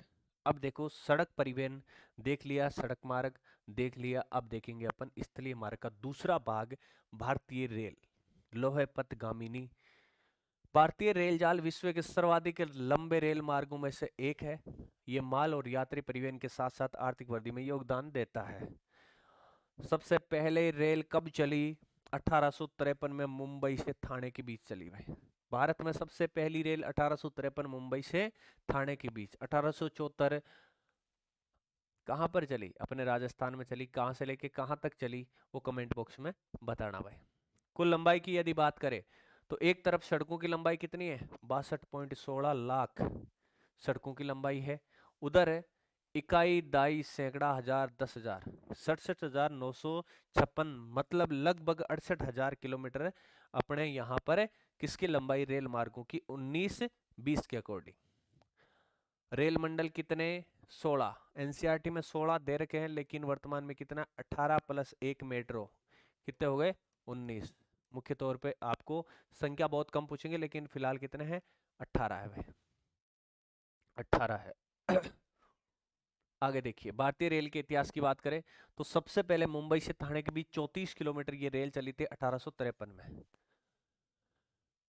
अब देखो सड़क परिवहन देख लिया, सड़क मार्ग देख लिया, अब देखेंगे अपन स्थलीय मार्ग का दूसरा भाग, भारतीय रेल लौह पथ गामिनी। भारतीय रेल जाल विश्व के सर्वाधिक लंबे रेल मार्गों में से एक है। ये माल और यात्री परिवहन के साथ साथ आर्थिक वृद्धि में योगदान देता है। सबसे पहले रेल कब चली, 1853 में मुंबई से थाने के बीच चली भाई। भारत में सबसे पहली रेल 1853 मुंबई से थाने के बीच। 1874 कहां पर चली, अपने राजस्थान में चली। कहां से लेके कहां तक चली वो कमेंट बॉक्स में बताना भाई। कुल लंबाई की यदि बात करें तो एक तरफ सड़कों की लंबाई कितनी है, 62.16 लाख सड़कों की लंबाई है। उधर है इकाई दाई सैकड़ा हजार 10,000, 67,956, मतलब लगभग 68,000 किलोमीटर अपने यहाँ पर किसकी लंबाई, रेल मार्गों की 19-20 के अकॉर्डिंग। रेल मंडल कितने, 16। एनसीईआरटी में 16 दे रखे हैं, लेकिन वर्तमान में कितना, 18 + 1 मेट्रो, कितने हो गए, 19। मुख्य तौर पे आपको संख्या बहुत कम पूछेंगे, लेकिन फिलहाल कितने हैं, 18 है भाई, 18 है। आगे देखिए, भारतीय रेल के इतिहास की बात करें तो सबसे पहले मुंबई से ठाणे के बीच 34 किलोमीटर ये रेल चली थी 1853 में।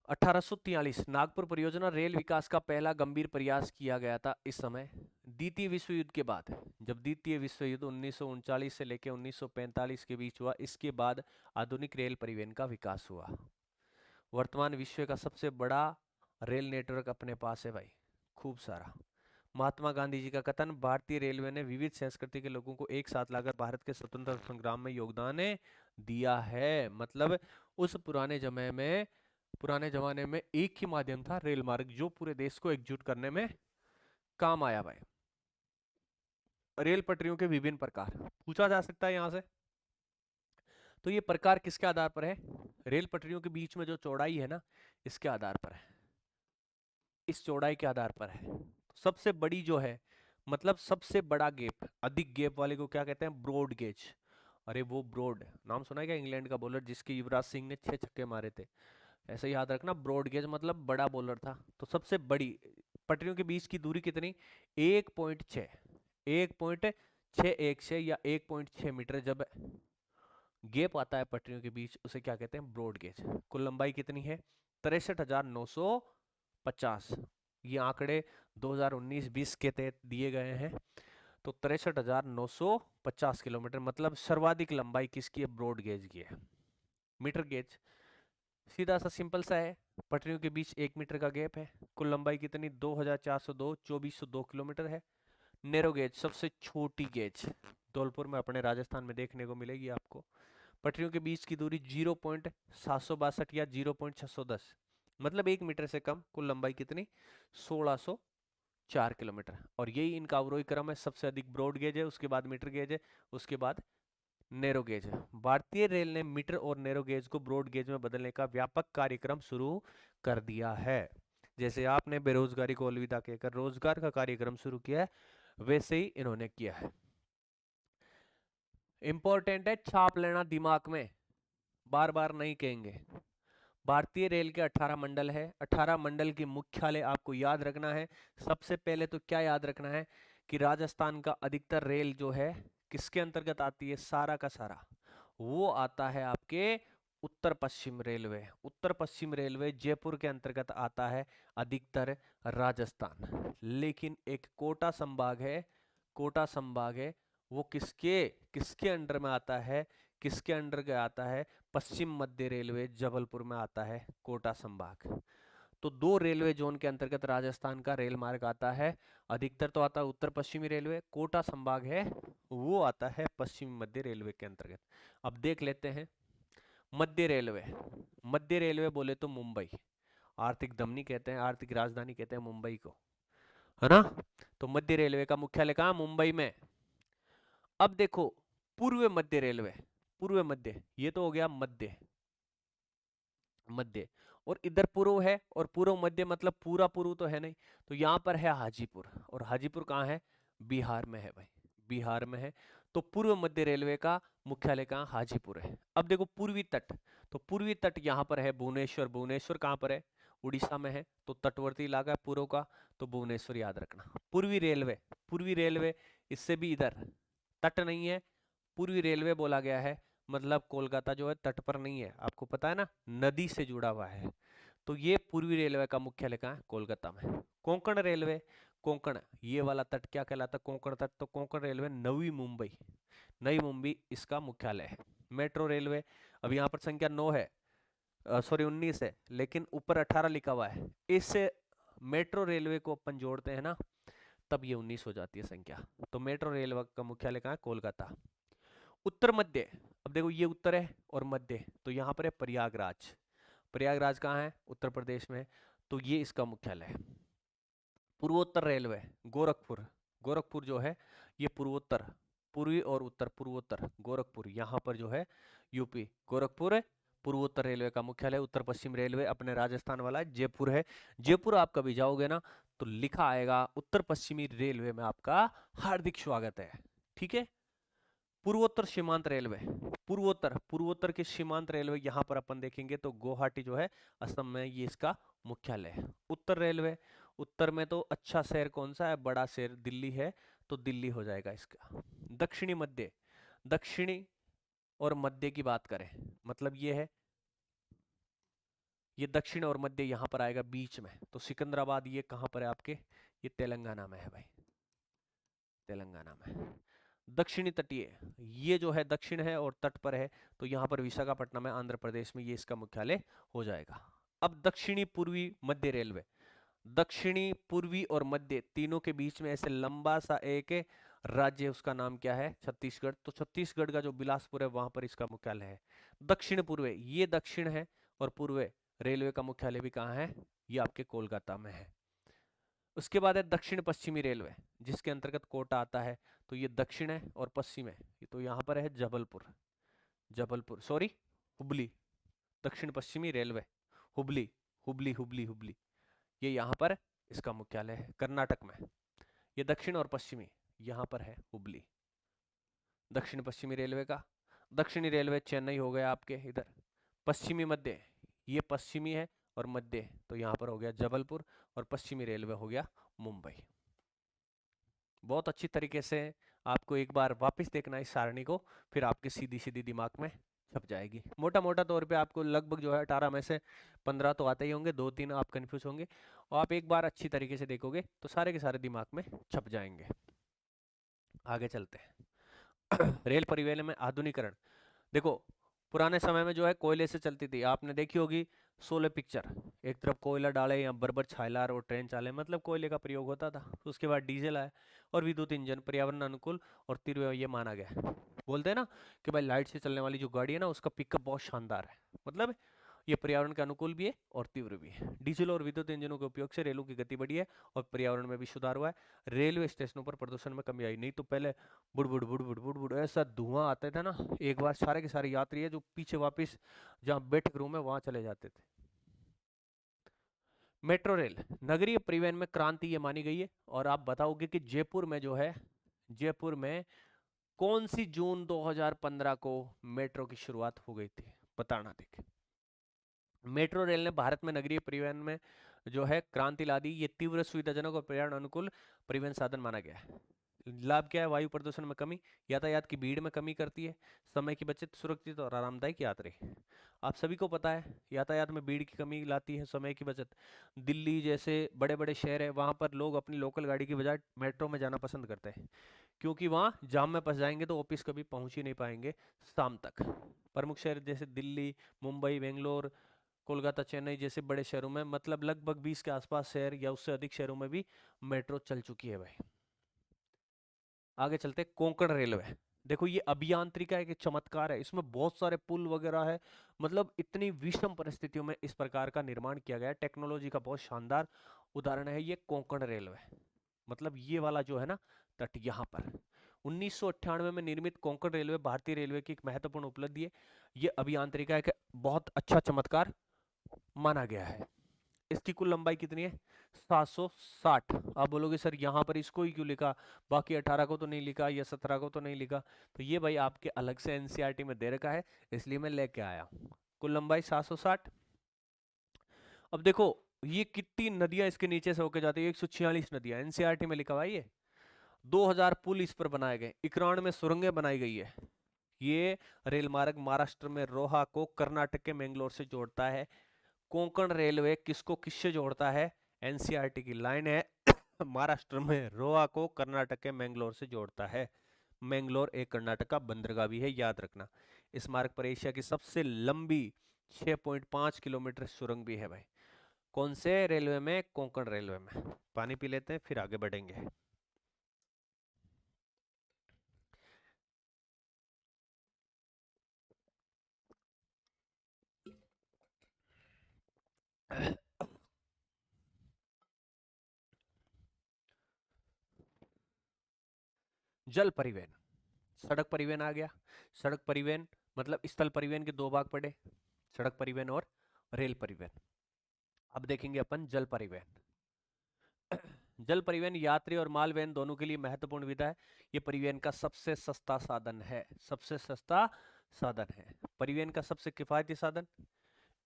1843 नागपुर परियोजना रेल विकास का पहला गंभीर प्रयास किया गया था। इस समय द्वितीय विश्व युद्ध के बाद, जब द्वितीय विश्व युद्ध 1939 से लेकर 1945 के बीच हुआ, इसके बाद आधुनिक रेल परिवहन का विकास हुआ। वर्तमान विश्व का सबसे बड़ा रेल नेटवर्क अपने पास है भाई, खूब सारा। महात्मा गांधी जी का कथन, भारतीय रेलवे ने विविध संस्कृति के लोगों को एक साथ लाकर भारत के स्वतंत्रता संग्राम में योगदान दिया है। मतलब उस पुराने जमाने में एक ही माध्यम था, रेल मार्ग, जो पूरे देश को एकजुट करने में काम आया भाई। रेल पटरियों के विभिन्न प्रकार पूछा जा सकता है यहां से, तो ये प्रकार किसके आधार पर है, रेल पटरियों के बीच में जो चौड़ाई है ना, इसके आधार पर है, इस चौड़ाई के आधार पर है। सबसे बड़ी जो है, मतलब सबसे बड़ा गेप, अधिक गेप वाले को क्या कहते हैं, ब्रॉड गेज। अरे वो ब्रॉड नाम सुना है क्या, इंग्लैंड का बॉलर जिसके युवराज सिंह ने 6 छक्के मारे थे, ऐसे याद रखना, ब्रॉड गेज मतलब बड़ा बॉलर था। तो सबसे बड़ी पटरियों के बीच की दूरी कितनी, 1.6, 1.616 या 1.6 मीटर जब गेप आता है पटरियों के बीच, उसे क्या कहते हैं, ब्रॉड गेज। कुल लंबाई कितनी है, 63,950। ये आंकड़े 2019-20 के तहत दिए गए हैं। तो 63,950 किलोमीटर, मतलब सर्वाधिक लंबाई किसकी है, ब्रॉड गेज की है। मीटर गेज सीधा सा सिंपल सा है, पटरियों के बीच 1 मीटर का गैप है। कुल लंबाई कितनी, 2,402, 2402 किलोमीटर है। नैरो गेज सबसे छोटी गेज, धौलपुर में अपने राजस्थान में देखने को मिलेगी आपको, पटरियों के बीच की दूरी 0.762 या 0.610, मतलब 1 मीटर से कम। कुल लंबाई कितनी? 1604 किलोमीटर। और यही इनका अवरोही क्रम है। सबसे अधिक ब्रॉड गेज है, उसके बाद मीटर गेज है, उसके बाद नैरो गेज है। भारतीय रेल ने मीटर और नैरो गेज को ब्रॉड गेज में बदलने का व्यापक कार्यक्रम शुरू कर दिया है। जैसे आपने बेरोजगारी को अलविदा कहकर रोजगार का कार्यक्रम शुरू किया है, वैसे ही इन्होंने किया है। इंपॉर्टेंट है, छाप लेना दिमाग में, बार बार नहीं कहेंगे। भारतीय रेल के 18 मंडल है। 18 मंडल की मुख्यालय आपको याद रखना है। सबसे पहले तो क्या याद रखना है कि राजस्थान का अधिकतर रेल जो है किसके अंतर्गत आती है? सारा का सारा वो आता है आपके उत्तर पश्चिम रेलवे। उत्तर पश्चिम रेलवे जयपुर के अंतर्गत आता है अधिकतर राजस्थान। लेकिन एक कोटा संभाग है, कोटा संभाग है, वो किसके किसके अंडर में आता है? किसके अंडर के आता है? पश्चिम मध्य रेलवे जबलपुर में आता है कोटा संभाग। तो दो रेलवे जोन के अंतर्गत राजस्थान का रेल मार्ग आता है। अधिकतर तो आता है उत्तर पश्चिमी रेलवे, कोटा संभाग है वो आता है पश्चिमी मध्य रेलवे के अंतर्गत। अब देख लेते हैं मध्य रेलवे। मध्य रेलवे बोले तो मुंबई, आर्थिक धमनी कहते हैं, आर्थिक राजधानी कहते हैं मुंबई को, है ना? तो मध्य रेलवे का मुख्यालय कहाँ? मुंबई में। अब देखो पूर्व मध्य रेलवे, पूर्व मध्य, ये तो हो गया मध्य, मध्य, और इधर पूर्व है, और पूर्व मध्य मतलब पूरा पूर्व तो है नहीं। तो यहाँ पर है हाजीपुर, और हाजीपुर कहाँ है? बिहार में है भाई, बिहार में है। तो पूर्व मध्य रेलवे का मुख्यालय कहाँ? हाजीपुर है। अब देखो पूर्वी तट, तो पूर्वी तट यहाँ पर है भुवनेश्वर। भुवनेश्वर कहाँ पर है? उड़ीसा में है। तो तटवर्ती इलाका है पूर्व का, तो भुवनेश्वर याद रखना। पूर्वी रेलवे, पूर्वी रेलवे, इससे भी इधर तट नहीं है, पूर्वी रेलवे बोला गया है, मतलब कोलकाता जो है तट पर नहीं है, आपको पता है ना, नदी से जुड़ा हुआ है। तो ये पूर्वी रेलवे का मुख्यालय कहाँ है? कोलकाता में। कोंकण रेलवे, कोंकण, ये वाला तट क्या कहलाता है? कोंकण तट। तो कोंकण रेलवे नवी मुंबई, नई मुंबई इसका मुख्यालय है। मेट्रो रेलवे, अब यहाँ पर संख्या 9 है, सॉरी 19 है, लेकिन ऊपर 18 लिखा हुआ है। इससे मेट्रो रेलवे को अपन जोड़ते हैं ना, तब ये 19 हो जाती है संख्या। तो मेट्रो रेलवे का मुख्यालय कहाँ है? कोलकाता। उत्तर मध्य, अब देखो ये उत्तर है और मध्य, तो यहाँ पर है प्रयागराज। प्रयागराज कहाँ है? उत्तर प्रदेश में है। तो ये इसका मुख्यालय है। पूर्वोत्तर रेलवे, गोरखपुर, गोरखपुर जो है ये पूर्वोत्तर, पूर्वी और उत्तर, पूर्वोत्तर गोरखपुर, यहाँ पर जो है यूपी, गोरखपुर है। पूर्वोत्तर रेलवे का मुख्यालय। उत्तर पश्चिम रेलवे अपने राजस्थान वाला जयपुर है। जयपुर आप कभी जाओगे ना तो लिखा आएगा उत्तर पश्चिमी रेलवे में आपका हार्दिक स्वागत है, ठीक है। पूर्वोत्तर सीमांत रेलवे, पूर्वोत्तर, पूर्वोत्तर की सीमांत रेलवे यहाँ पर अपन देखेंगे तो गुवाहाटी जो है असम में, ये इसका मुख्यालय है। उत्तर रेलवे, उत्तर में तो अच्छा शहर कौन सा है? बड़ा शहर दिल्ली है, तो दिल्ली हो जाएगा इसका। दक्षिणी मध्य, दक्षिणी और मध्य की बात करें, मतलब ये है, ये दक्षिण और मध्य यहाँ पर आएगा बीच में, तो सिकंदराबाद ये कहाँ पर है आपके? ये तेलंगाना में है भाई, तेलंगाना में। दक्षिणी तटीय, ये जो है दक्षिण है और तट पर है, तो यहाँ पर विशाखापट्टनम है आंध्र प्रदेश में, ये इसका मुख्यालय हो जाएगा। अब दक्षिणी पूर्वी मध्य रेलवे, दक्षिणी पूर्वी और मध्य तीनों के बीच में ऐसे लंबा सा एक राज्य, उसका नाम क्या है? छत्तीसगढ़। तो छत्तीसगढ़ का जो बिलासपुर है वहां पर इसका मुख्यालय है। दक्षिण पूर्व, ये दक्षिण है, और पूर्व रेलवे का मुख्यालय भी कहाँ है? ये आपके कोलकाता में है। उसके बाद है दक्षिण पश्चिमी रेलवे, जिसके अंतर्गत कोटा आता है, तो ये दक्षिण है और पश्चिम है, तो यहाँ पर है जबलपुर, जबलपुर सॉरी हुबली, दक्षिण पश्चिमी रेलवे हुबली, हुबली हुबली हुबली, ये यहाँ पर इसका मुख्यालय है कर्नाटक में। ये दक्षिण और पश्चिमी, यहाँ पर है हुबली, दक्षिण पश्चिमी रेलवे का। दक्षिणी रेलवे चेन्नई हो गया आपके इधर। पश्चिमी मध्य, ये पश्चिमी है और मध्य, तो यहाँ पर हो गया जबलपुर, और पश्चिमी रेलवे हो गया मुंबई। बहुत अच्छी तरीके से आपको एक बार वापस देखना इस सारणी को, फिर आपके सीधी सीधी दिमाग में छप जाएगी। मोटा मोटा तौर पे आपको लगभग जो है 18 में से 15 तो आते ही होंगे, 2-3 आप कंफ्यूज होंगे, और आप एक बार अच्छी तरीके से देखोगे तो सारे के सारे दिमाग में छप जाएंगे। आगे चलते हैं। रेल परिवहन में आधुनिकरण, देखो पुराने समय में जो है कोयले से चलती थी, आपने देखी होगी शोले पिक्चर। एक तरफ कोयला डाले या बरबर छायलार और ट्रेन चाले, मतलब कोयले का प्रयोग होता था। उसके बाद डीजल आया और विद्युत इंजन पर्यावरण अनुकूल और तीव्र ये माना गया है। बोलते हैं ना कि भाई लाइट से चलने वाली जो गाड़ी है ना उसका पिकअप बहुत शानदार है, मतलब ये पर्यावरण के अनुकूल भी है और तीव्र भी है। डीजल और विद्युत इंजनों के उपयोग से रेलों की गति बढ़ी है और पर्यावरण में भी सुधार हुआ है। रेलवे स्टेशनों पर प्रदूषण में कमी आई, नहीं तो पहले बुड़ बुड़ बुड़ बुड़ बुड़ बुड़ ऐसा धुआं आते थे ना, एक बार सारे के सारे यात्री है जो पीछे वापस जहाँ बैठक रूम है वहां चले जाते थे। मेट्रो रेल नगरीय परिवहन में क्रांति ये मानी गई है। और आप बताओगे कि जयपुर में जो है, जयपुर में कौन सी जून 2015 को मेट्रो की शुरुआत हो गई थी, बताना देखिए। मेट्रो रेल ने भारत में नगरीय परिवहन में जो है क्रांति ला दी। ये तीव्र सुविधाजनक और पर्यावरण अनुकूल परिवहन साधन माना गया है। लाभ क्या है? वायु प्रदूषण में कमी, यातायात की भीड़ में कमी करती है, समय की बचत, सुरक्षित और आरामदायक यात्री। आप सभी को पता है यातायात में भीड़ की कमी लाती है, समय की बचत। दिल्ली जैसे बड़े बड़े शहर है वहां पर लोग अपनी लोकल गाड़ी की बजाय मेट्रो में जाना पसंद करते हैं, क्योंकि वहाँ जाम में फंस जाएंगे तो ऑफिस कभी पहुंच ही नहीं पाएंगे शाम तक। प्रमुख शहर जैसे दिल्ली, मुंबई, बेंगलोर, कोलकाता, चेन्नई जैसे बड़े शहरों में, मतलब लगभग 20 के आसपास शहर या उससे अधिक शहरों में भी मेट्रो चल चुकी है भाई। आगे चलते कोंकण रेलवे। देखो ये अभियांत्रिकी का एक चमत्कार है, इसमें बहुत सारे पुल वगैरह है, मतलब इतनी विषम परिस्थितियों में इस प्रकार का निर्माण किया गया है। टेक्नोलॉजी का बहुत शानदार उदाहरण है ये कोंकण रेलवे। मतलब ये वाला जो है ना तट यहाँ पर 1998 में निर्मित कोंकण रेलवे भारतीय रेलवे की एक महत्वपूर्ण उपलब्धि है। ये अभियांत्रिकी का एक बहुत अच्छा चमत्कार माना गया है। इसकी कुल लंबाई कितनी है? 760। आप बोलोगे सर यहाँ पर इसको ही क्यों लिखा, बाकी 18 को तो नहीं लिखा या 17 को तो नहीं लिखा? तो ये भाई आपके अलग से एनसीईआरटी में दे रखा है, इसलिए मैं लेके आया। कुल लंबाई 760। अब देखो ये कितनी नदियां इसके नीचे से होकर जाती है, 146 नदियां एनसीईआरटी में लिखा हुआ है ये। 2000 पुल इस पर बनाए गए, 91 सुरंगें बनाई गई है। ये रेल मार्ग महाराष्ट्र में रोहा को कर्नाटक के मैंगलोर से जोड़ता है। कोंकण रेलवे किसको किससे जोड़ता है? एनसीईआरटी की लाइन है महाराष्ट्र में रोहा को कर्नाटक के मैंगलोर से जोड़ता है। मैंगलोर एक कर्नाटक का बंदरगाह भी है, याद रखना। इस मार्ग पर एशिया की सबसे लंबी 6.5 किलोमीटर सुरंग भी है भाई। कौन से रेलवे में? कोंकण रेलवे में। पानी पी लेते हैं फिर आगे बढ़ेंगे। जल परिवहन, सड़क परिवहन आ गया। सड़क परिवहन मतलब स्थल परिवहन के दो भाग पड़े, सड़क परिवहन और रेल परिवहन। अब देखेंगे अपन जल परिवहन। जल परिवहन यात्री और माल वहन दोनों के लिए महत्वपूर्ण विधा है। ये परिवहन का सबसे सस्ता साधन है, सबसे सस्ता साधन है। परिवहन का सबसे किफायती साधन।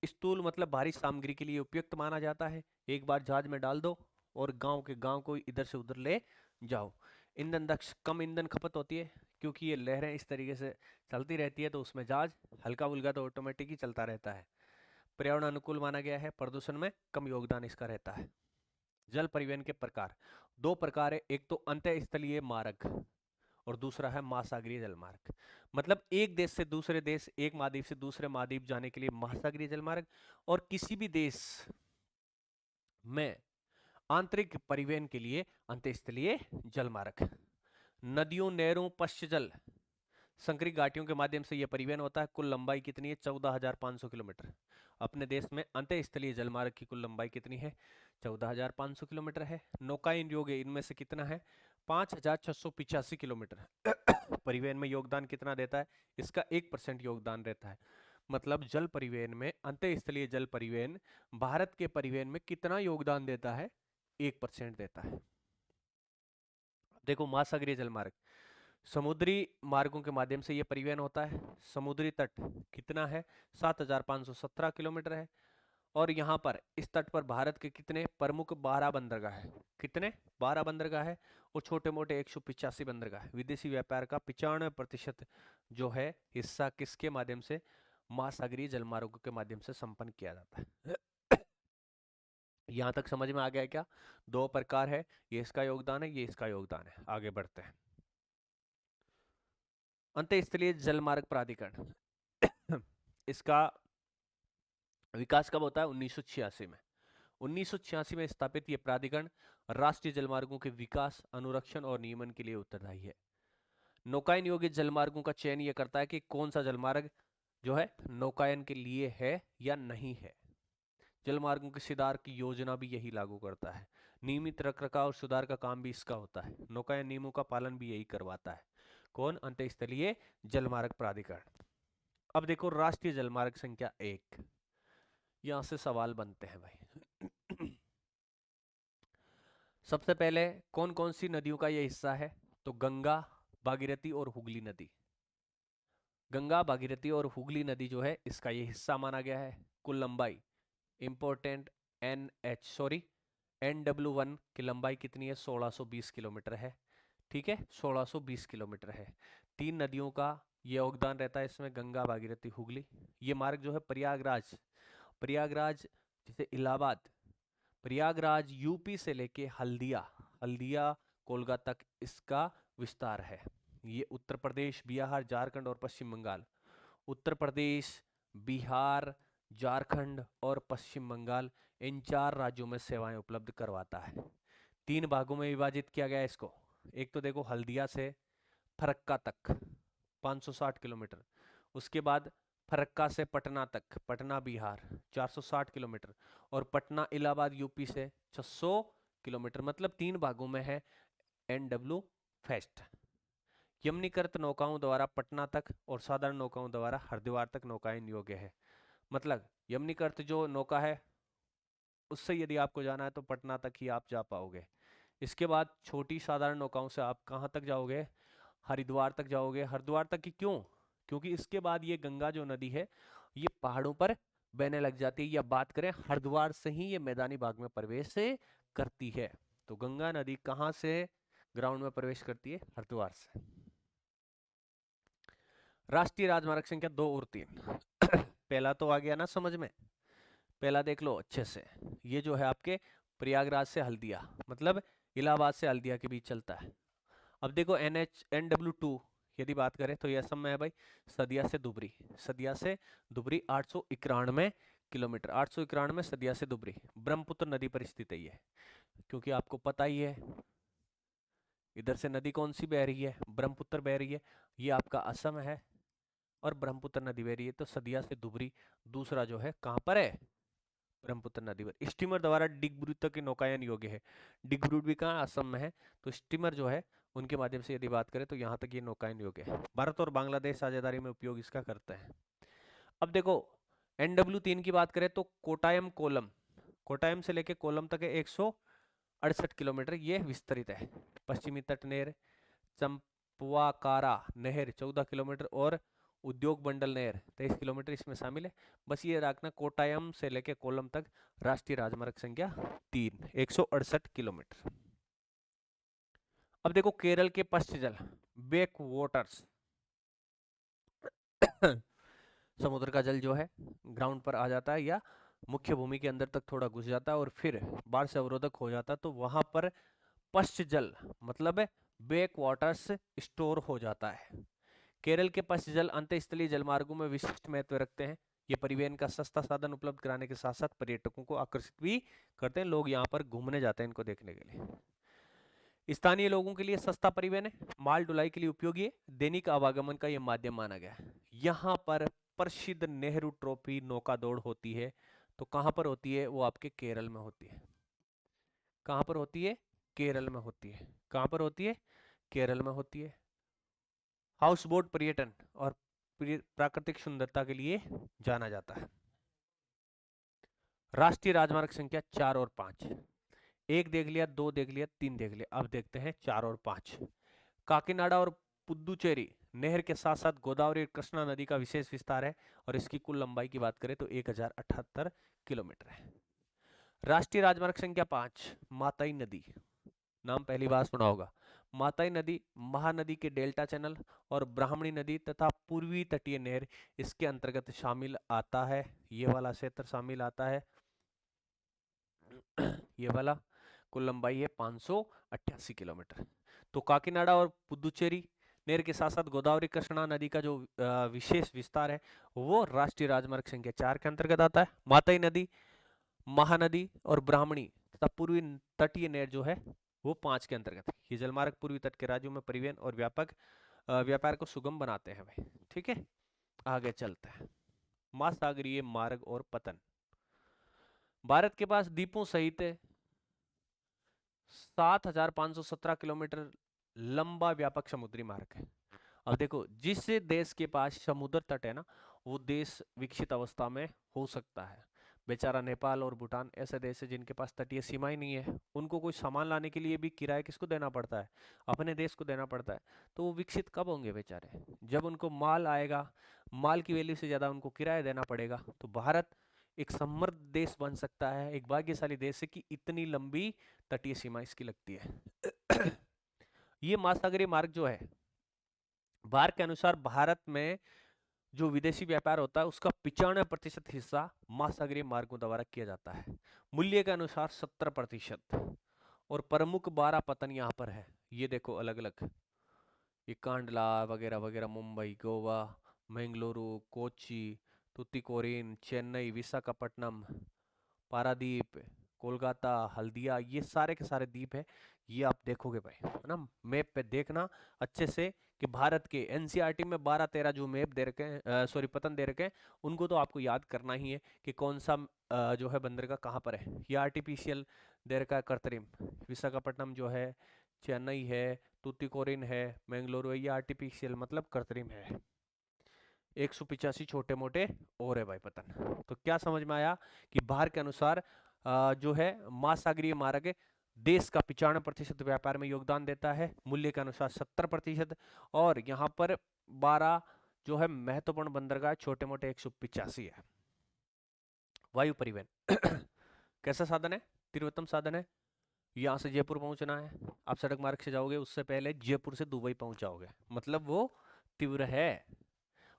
स्थूल मतलब भारी सामग्री के लिए उपयुक्त माना जाता है। एक बार जहाज में डाल दो और गांव के गांव को इधर से उधर ले जाओ। ईंधन दक्ष, कम ईंधन खपत होती है क्योंकि ये लहरें इस तरीके से चलती रहती है, तो उसमें जहाज हल्का फुल्का तो ऑटोमेटिक ही चलता रहता है। पर्यावरण अनुकूल माना गया है, प्रदूषण में कम योगदान इसका रहता है। जल परिवहन के प्रकार दो प्रकार है, एक तो अंतःस्थलीय मार्ग और दूसरा है महासागरीय जलमार्ग। मतलब एक देश से दूसरे देश, एक महाद्वीप से दूसरे महाद्वीप जाने के लिए महासागरीय जलमार्ग, और किसी भी देश में आंतरिक परिवहन के लिए अंतःस्थलीय जलमार्ग। नदियों, नहरों, पश्च जल, संकरी घाटियों के माध्यम से यह परिवहन होता है। कुल लंबाई कितनी है? 14,500 किलोमीटर। अपने देश में अंतःस्थलीय जलमार्ग की कुल लंबाई कितनी है? 14,500 किलोमीटर है। नौकायन योग है इनमें से कितना है? 5,685 किलोमीटर। परिवहन में योगदान कितना देता है? इसका 1% योगदान रहता है। मतलब जल परिवहन में, अंतःस्थलीय जल परिवहन भारत के परिवहन में कितना योगदान देता है? 1% देता है। देखो महासागरीय जलमार्ग, समुद्री मार्गों के माध्यम से यह परिवहन होता है। समुद्री तट कितना है? 7,517 किलोमीटर है। और यहाँ पर इस तट पर भारत के कितने प्रमुख 12 बंदरगाह है? कितने? 12 बंदरगाह है। और छोटे मोटे 185 बंदरगाह है। विदेशी व्यापार का 95% जो है हिस्सा किसके माध्यम से? महासागरीय जलमार्गों के माध्यम से संपन्न किया जाता है। यहाँ तक समझ में आ गया है क्या? दो प्रकार है, ये इसका योगदान है, ये इसका योगदान है। आगे बढ़ते हैं। अंतःस्थलीय जलमार्ग प्राधिकरण इसका विकास कब होता है? 1986 में। 1986 में स्थापित यह प्राधिकरण राष्ट्रीय जलमार्गों के विकास, अनुरक्षण और नियमन के लिए उत्तरदायी है। नौकायन योग्य जलमार्गों का चयन यह करता है कि कौन सा जलमार्ग जो है नौकायन के लिए है या नहीं है। जलमार्गों के सुधार की योजना भी यही लागू करता है। नियमित रखरखाव और सुधार का काम भी इसका होता है। नौकायन नियमों का पालन भी यही करवाता है। कौन? अंतःस्थलीय जलमार्ग प्राधिकरण। अब देखो राष्ट्रीय जलमार्ग संख्या 1, यहां से सवाल बनते हैं भाई। सबसे पहले कौन कौन सी नदियों का यह हिस्सा है? तो गंगा, भागीरथी और हुगली नदी। गंगा, भागीरथी और हुगली नदी जो है इसका ये हिस्सा माना गया है। कुल लंबाई इंपोर्टेंट NW1 की लंबाई कितनी है? 1620 किलोमीटर है। ठीक है, 1620 किलोमीटर है। 3 नदियों का ये योगदान रहता है इसमें, गंगा, भागीरथी, हुगली। ये मार्ग जो है प्रयागराज, प्रयागराज जैसे इलाहाबाद, प्रयागराज यूपी से लेके हल्दिया, हल्दिया कोलकाता तक इसका विस्तार है। ये उत्तर प्रदेश, बिहार, झारखंड और पश्चिम बंगाल, उत्तर प्रदेश, बिहार, झारखंड और पश्चिम बंगाल, इन 4 राज्यों में सेवाएं उपलब्ध करवाता है। 3 भागों में विभाजित किया गया है इसको। एक तो देखो हल्दिया से फरक्का तक 560 किलोमीटर, उसके बाद फरक्का से पटना तक, पटना बिहार 460 किलोमीटर, और पटना इलाहाबाद यूपी से 600 किलोमीटर। मतलब 3 भागों में है NW फेस्ट। यमनीकृत नौकाओं द्वारा पटना तक और साधारण नौकाओं द्वारा हरिद्वार तक नौकायन योग्य है। मतलब यमनीकृत जो नौका है उससे यदि आपको जाना है तो पटना तक ही आप जा पाओगे। इसके बाद छोटी साधारण नौकाओं से आप कहाँ तक जाओगे? हरिद्वार तक जाओगे। हरिद्वार तक की क्यों? क्योंकि इसके बाद ये गंगा जो नदी है ये पहाड़ों पर बहने लग जाती है, या बात करें हरिद्वार से ही ये मैदानी भाग में प्रवेश करती है। तो गंगा नदी कहाँ से ग्राउंड में प्रवेश करती है? हरिद्वार से। राष्ट्रीय राजमार्ग संख्या 2 और 3। पहला तो आ गया ना समझ में? पहला देख लो अच्छे से, ये जो है आपके प्रयागराज से हल्दिया, मतलब इलाहाबाद से हल्दिया के बीच चलता है। अब देखो NW2 यदि बात करें तो ये असम में है भाई, सदिया से दुबरी, सदिया से दुबरी 891 किलोमीटर, 891 सदिया से दुबरी, ब्रह्मपुत्र नदी पर स्थित है ये। क्योंकि आपको पता ही है इधर से नदी कौन सी बह रही है? ब्रह्मपुत्र बह रही है। ये आपका असम है और ब्रह्मपुत्र नदी बह रही है, तो सदिया से दुबरी दूसरा जो है कहां पर है? ब्रह्मपुत्र नदी पर। स्टीमर द्वारा डिगब्रूड तक की नौकायन योग्य है। डिगब्रूड भी कहाँ? असम में है। तो स्टीमर जो है उनके माध्यम से यदि बात करें तो यहाँ तक ये नौकायन योग्य है। भारत और बांग्लादेश साझेदारी में उपयोग इसका करते हैं। अब देखो NW3 की बात करें तो कोटायम कोलम, कोटायम से लेके कोलम तक 168 किलोमीटर ये विस्तरित है। पश्चिमी तट नहर चंपवाकारा नहर 14 किलोमीटर और उद्योग बंडल नहर 23 किलोमीटर इसमें शामिल है। बस ये रखना कोटायम से लेके कोलम तक राष्ट्रीय राजमार्ग संख्या 3 168 किलोमीटर। अब देखो केरल के पश्चिम जल बैक वाटर्स, समुद्र का जल जो है ग्राउंड पर आ जाता है या मुख्य भूमि के अंदर तक थोड़ा घुस जाता है और फिर बाढ़ से अवरोधक हो जाता है, तो वहां पर पश्चिम जल मतलब बैक वाटर्स स्टोर हो जाता है। केरल के पश्चिम जल अंतःस्थलीय जलमार्गों में विशिष्ट महत्व रखते हैं। ये परिवहन का सस्ता साधन उपलब्ध कराने के साथ साथ पर्यटकों को आकर्षित भी करते हैं। लोग यहाँ पर घूमने जाते हैं इनको देखने के लिए। स्थानीय लोगों के लिए सस्ता परिवहन है, माल ढुलाई के लिए उपयोगी है, दैनिक आवागमन का यह माध्यम माना गया है। यहाँ पर प्रसिद्ध नेहरू ट्रॉफी नौका दौड़ होती है। तो कहाँ पर होती है? वो आपके केरल में होती है। कहाँ पर होती है? केरल में होती है। कहाँ पर होती है? केरल में होती है। हाउस बोट पर्यटन और प्राकृतिक सुंदरता के लिए जाना जाता है। राष्ट्रीय राजमार्ग संख्या 4 और 5, 1 देख लिया, 2 देख लिया, 3 देख लिया, अब देखते हैं 4 और 5। काकीनाडा और पुदुचेरी नहर के साथ साथ गोदावरी और कृष्णा नदी का विशेष विस्तार है और इसकी कुल लंबाई की बात करें तो 1078 किलोमीटर है। राष्ट्रीय राजमार्ग संख्या 5 माताई नदी, नाम पहली बार सुना होगा। माताई नदी महानदी के डेल्टा चैनल और ब्राह्मणी नदी तथा पूर्वी तटीय नहर इसके अंतर्गत शामिल आता है। ये वाला क्षेत्र शामिल आता है। ये वाला कुल लंबाई है 588 किलोमीटर। तो काकीनाडा और पुदुचेरी नहर के साथ साथ गोदावरी कृष्णा नदी का जो विशेष विस्तार है वो राष्ट्रीय राजमार्ग संख्या 4 के अंतर्गत आता है। माताई नदी, महानदी और ब्राह्मणी तथा पूर्वी तटीय नहर जो है वो 5 के अंतर्गत है। ये जलमार्ग पूर्वी तट के राज्यों में परिवहन और व्यापार को सुगम बनाते हैं भाई। ठीक है, आगे चलते हैं। महासागरीय मार्ग और पतन। भारत के पास द्वीपों सहित 7,517 किलोमीटर लंबा व्यापक समुद्री मार्ग है। अब देखो, जिस देश के पास समुद्र तट है ना, वो देश विकसित अवस्था में हो सकता है। बेचारा नेपाल और भूटान ऐसे देश है जिनके पास तटीय सीमाएं नहीं है, उनको कोई सामान लाने के लिए भी किराया किसको देना पड़ता है? अपने देश को देना पड़ता है। तो वो विकसित कब होंगे बेचारे? जब उनको माल आएगा, माल की वैल्यू से ज्यादा उनको किराया देना पड़ेगा। तो भारत एक समृद्ध देश बन सकता है, एक भाग्यशाली देश है कि इतनी लंबी तटीय सीमा इसकी लगती है। ये महासागरीय मार्ग जो है, भारत के अनुसार भारत में जो विदेशी व्यापार होता है उसका 95% हिस्सा महासागरीय मार्गों द्वारा किया जाता है। मूल्य के अनुसार 70%। और प्रमुख 12 पतन यहाँ पर है, ये देखो अलग अलग, ये कांडला वगैरह वगैरह, मुंबई, गोवा, मंगलुरु, कोच्चि, तुतिकोरिन, चेन्नई, विशाखापट्टनम, पारादीप, कोलकाता, हल्दिया, ये सारे के सारे द्वीप है। ये आप देखोगे भाई, है ना, मैप पे देखना अच्छे से कि भारत के एनसीईआरटी में 12-13 जो मैप दे रखे हैं, सॉरी पतन दे रखे हैं, उनको तो आपको याद करना ही है कि कौन सा जो है बंदरगाह कहाँ पर है। ये आर्टिफिशियल दे रखा है कृत्रिम, विशाखापट्टनम जो है, चेन्नई है, तुतिकोरिन है, मंगलुरु है, ये आर्टिफिशियल मतलब कृत्रिम है। 185 छोटे मोटे और है भाई पतन। तो क्या समझ में आया कि भारत के अनुसार जो है महासागरीय मार्ग देश का 95% व्यापार में योगदान देता है, मूल्य के अनुसार 70%। और यहाँ पर 12 जो है महत्वपूर्ण बंदरगाह, छोटे मोटे 185 है। वायु परिवहन कैसा साधन है? तीव्रतम साधन है। यहाँ से जयपुर पहुंचना है, आप सड़क मार्ग से जाओगे, उससे पहले जयपुर से दुबई पहुंच जाओगे, मतलब वो तीव्र है।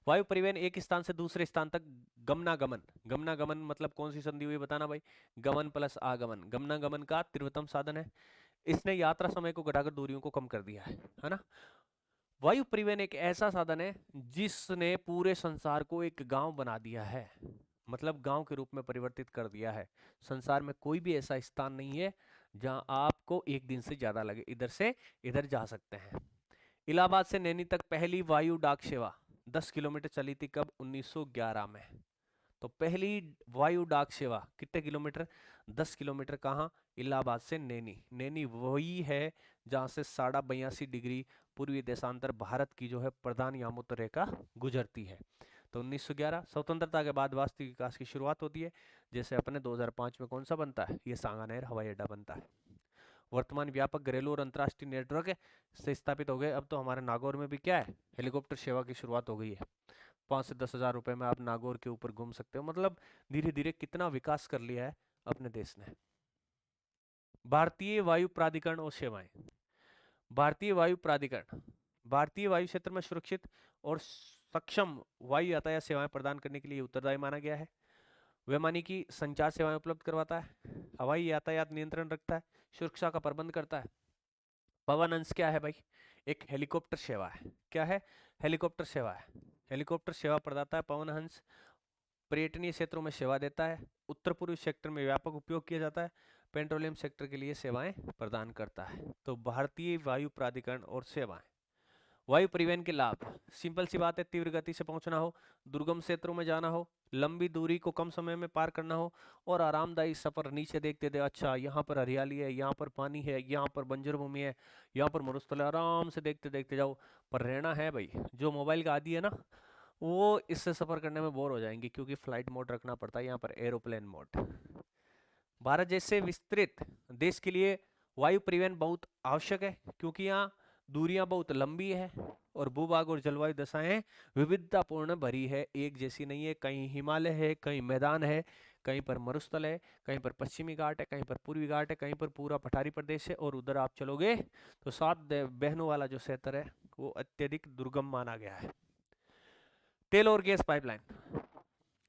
वायु परिवहन एक स्थान से दूसरे स्थान तक गमनागमन, गमनागमन मतलब कौन सी संधि हुई बताना भाई? गमन प्लस आगमन, गमनागमन का तीव्रतम साधन है। इसने यात्रा समय को घटाकर दूरियों को कम कर दिया है ना। वायु परिवहन एक ऐसा साधन है जिसने पूरे संसार को एक गांव बना दिया है, मतलब गांव के रूप में परिवर्तित कर दिया है। संसार में कोई भी ऐसा स्थान नहीं है जहां आपको एक दिन से ज्यादा लगे, इधर से इधर जा सकते हैं। इलाहाबाद से नैनी तक पहली वायु डाक सेवा 10 किलोमीटर चली थी, कब? 1911 में। तो पहली वायु डाक सेवा कितने किलोमीटर? 10 किलोमीटर। कहाँ? इलाहाबाद से नैनी। नैनी वही है जहां से 82.5 डिग्री पूर्वी देशांतर भारत की जो है प्रधान यामुत्र रेखा गुजरती है। तो 1911 स्वतंत्रता के बाद वास्तविक विकास की शुरुआत होती है। जैसे अपने 2005 में कौन सा बनता है? ये सांगानेर हवाई अड्डा बनता है। वर्तमान व्यापक घरेलू और अंतर्राष्ट्रीय नेटवर्क से स्थापित हो गए। अब तो हमारे नागौर में भी क्या है? हेलीकॉप्टर सेवा की शुरुआत हो गई है। 5 से 10 हजार रुपए में आप नागौर के ऊपर घूम सकते हो। मतलब धीरे धीरे कितना विकास कर लिया है अपने देश ने। भारतीय वायु प्राधिकरण और सेवाएं। भारतीय वायु प्राधिकरण भारतीय वायु क्षेत्र में सुरक्षित और सक्षम वायु यातायात सेवाएं प्रदान करने के लिए उत्तरदायी माना गया है। वैमानिकी संचार सेवाएं उपलब्ध करवाता है, हवाई यातायात नियंत्रण रखता है, सुरक्षा का प्रबंध करता है। पवन हंस क्या है भाई? एक हेलीकॉप्टर सेवा है। क्या है? हेलीकॉप्टर सेवा है। हेलीकॉप्टर सेवा प्रदाता है पवन हंस। पर्यटनीय क्षेत्रों में सेवा देता है। उत्तर पूर्वी सेक्टर में व्यापक उपयोग किया जाता है। पेट्रोलियम सेक्टर के लिए सेवाएं प्रदान करता है। तो भारतीय वायु प्राधिकरण और सेवाएं। वायु परिवहन के लाभ, सिंपल सी बात है, तीव्र गति से पहुंचना हो, दुर्गम क्षेत्रों में जाना हो, लंबी दूरी को कम समय में पार करना हो, और आरामदायी सफर। नीचे देखते थे, अच्छा यहाँ पर हरियाली है, यहाँ पर पानी है, यहाँ पर बंजर भूमि है, यहाँ पर मरुस्थल है, आराम से देखते देखते जाओ। पर रहना है भाई, जो मोबाइल का आदी है ना, वो इससे सफर करने में बोर हो जाएंगे, क्योंकि फ्लाइट मोड रखना पड़ता है यहाँ पर, एरोप्लेन मोड। भारत जैसे विस्तृत देश के लिए वायु परिवहन बहुत आवश्यक है, क्योंकि यहाँ दूरियां बहुत लंबी है और भूभाग और जलवायु दशाएं विविधतापूर्ण भरी है, एक जैसी नहीं है। कहीं हिमालय है, कहीं मैदान है, कहीं पर मरुस्थल है, कहीं पर पश्चिमी घाट है, कहीं पर पूर्वी घाट है, कहीं पर पूरा पठारी प्रदेश है, और उधर आप चलोगे तो 7 बहनों वाला जो क्षेत्र है वो अत्यधिक दुर्गम माना गया है। तेल और गैस पाइपलाइन।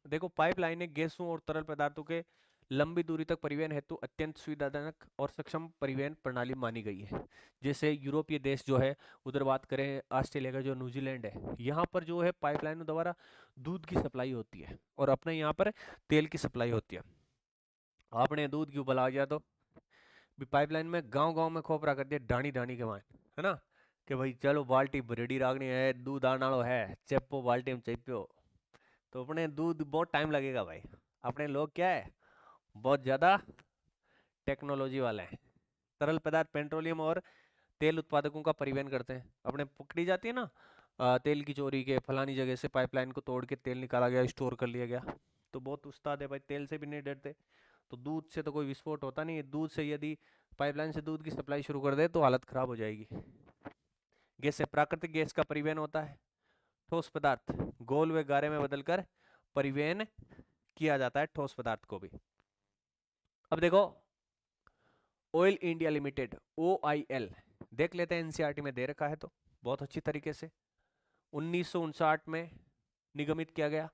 देखो, पाइपलाइन गैसों और तरल पदार्थों के लंबी दूरी तक परिवहन हेतु अत्यंत सुविधाजनक और सक्षम परिवहन प्रणाली मानी गई है। जैसे यूरोपीय देश जो है, उधर बात करें ऑस्ट्रेलिया का जो न्यूजीलैंड है, यहाँ पर जो है पाइपलाइनों द्वारा दूध की सप्लाई होती है और अपने यहाँ पर तेल की सप्लाई होती है। आपने दूध की उबला गया तो भी पाइपलाइन में गांव गांव में खोपरा कर दिया ढाणी ढाणी के वहां, है ना, कि भाई चलो बाल्टी भरेड़ी रागनी है, दूध आने वालो है, चेपो बाल्टी में चेपियो। तो अपने दूध बहुत टाइम लगेगा भाई। अपने लोग क्या है, बहुत ज्यादा टेक्नोलॉजी वाले हैं। तरल पदार्थ पेट्रोलियम और तेल उत्पादकों का परिवहन करते हैं। अपने पकड़ी जाती है ना तेल की चोरी के फलानी जगह से पाइपलाइन को तोड़ के तेल निकाला गया, स्टोर कर लिया गया। तो बहुत उस्ताद है भाई, तेल से भी नहीं डरते। तो दूध से तो कोई विस्फोट होता नहीं है, दूध से यदि पाइपलाइन से दूध की सप्लाई शुरू कर दे तो हालत खराब हो जाएगी। गैस से प्राकृतिक गैस का परिवहन होता है। ठोस पदार्थ गोल व गारे में बदलकर परिवहन किया जाता है ठोस पदार्थ को भी। अब देखो ऑयल इंडिया लिमिटेड OIL देख लेते हैं, एनसीईआरटी में दे रखा है तो बहुत अच्छी तरीके से। 1959 में निगमित किया गया।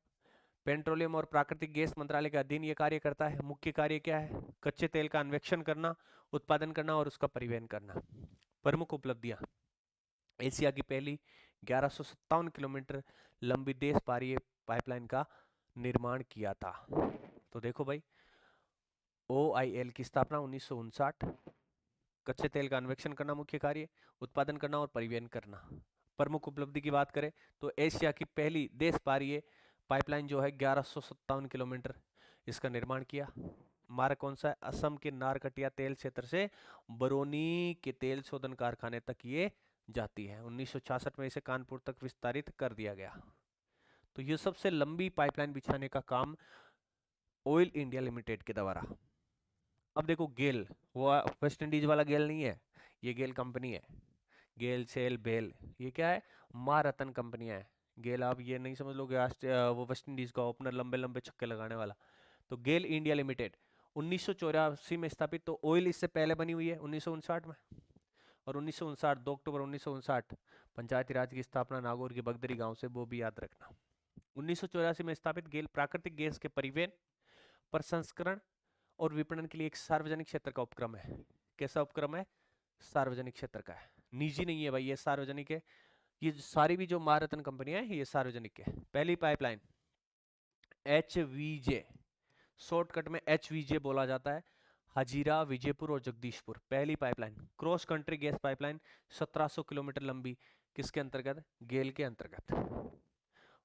पेट्रोलियम और प्राकृतिक गैस मंत्रालय के अधीन ये कार्य करता है। मुख्य कार्य क्या है, कच्चे तेल का अन्वेषण करना, उत्पादन करना और उसका परिवहन करना। प्रमुख उपलब्धियां, एशिया की पहली 1157 किलोमीटर लंबी देश पारीय पाइपलाइन का निर्माण किया था। तो देखो भाई, OIL की स्थापना 1959, कच्चे तेल का अन्वेषण करना मुख्य कार्य, उत्पादन करना और परिवहन करना। प्रमुख उपलब्धि की बात करें तो एशिया की पहली देश पारीय पाइपलाइन जो है 1157 किलोमीटर, इसका निर्माण किया। मार्ग कौन सा है, असम के नारकटिया तेल क्षेत्र से बरौनी के तेल शोधन कारखाने तक ये जाती है। 1966 में इसे कानपुर तक विस्तारित कर दिया गया। तो ये सबसे लंबी पाइपलाइन बिछाने का काम ऑयल इंडिया लिमिटेड के द्वारा। अब देखो गेल, वो वेस्ट इंडीज वाला गेल नहीं है, ये गेल कंपनी है। गेल, सेल, बेल, ये क्या है, महारत्न कंपनियां हैं। गेल आप ये नहीं समझ लोगे वो वेस्ट इंडीज का ओपनर लंबे लंबे छक्के लगाने वाला। तो गेल इंडिया लिमिटेड 1984 में स्थापित। तो ऑयल इससे पहले बनी हुई है 1959 में। और 1959 2 अक्टूबर 1959 पंचायती राज की स्थापना नागौर के बगदरी गांव से, वो भी याद रखना। 1984 में स्थापित गेल प्राकृतिक गैस के परिवहन, प्रसंस्करण और विपणन के लिए एक सार्वजनिक क्षेत्र का उपक्रम है। कैसा उपक्रम है, सार्वजनिक क्षेत्र का है, निजी नहीं है भाई, ये सार्वजनिक है। ये सारी भी जो महारत्न कंपनियां हैं ये सार्वजनिक है। पहली पाइपलाइन HVJ, शॉर्टकट में HVJ बोला जाता है, हजीरा, विजयपुर और जगदीशपुर। पहली pipeline cross country gas pipeline 1700 kilometre लंबी, किसके अंतर्गत, गेल के अंतर्गत।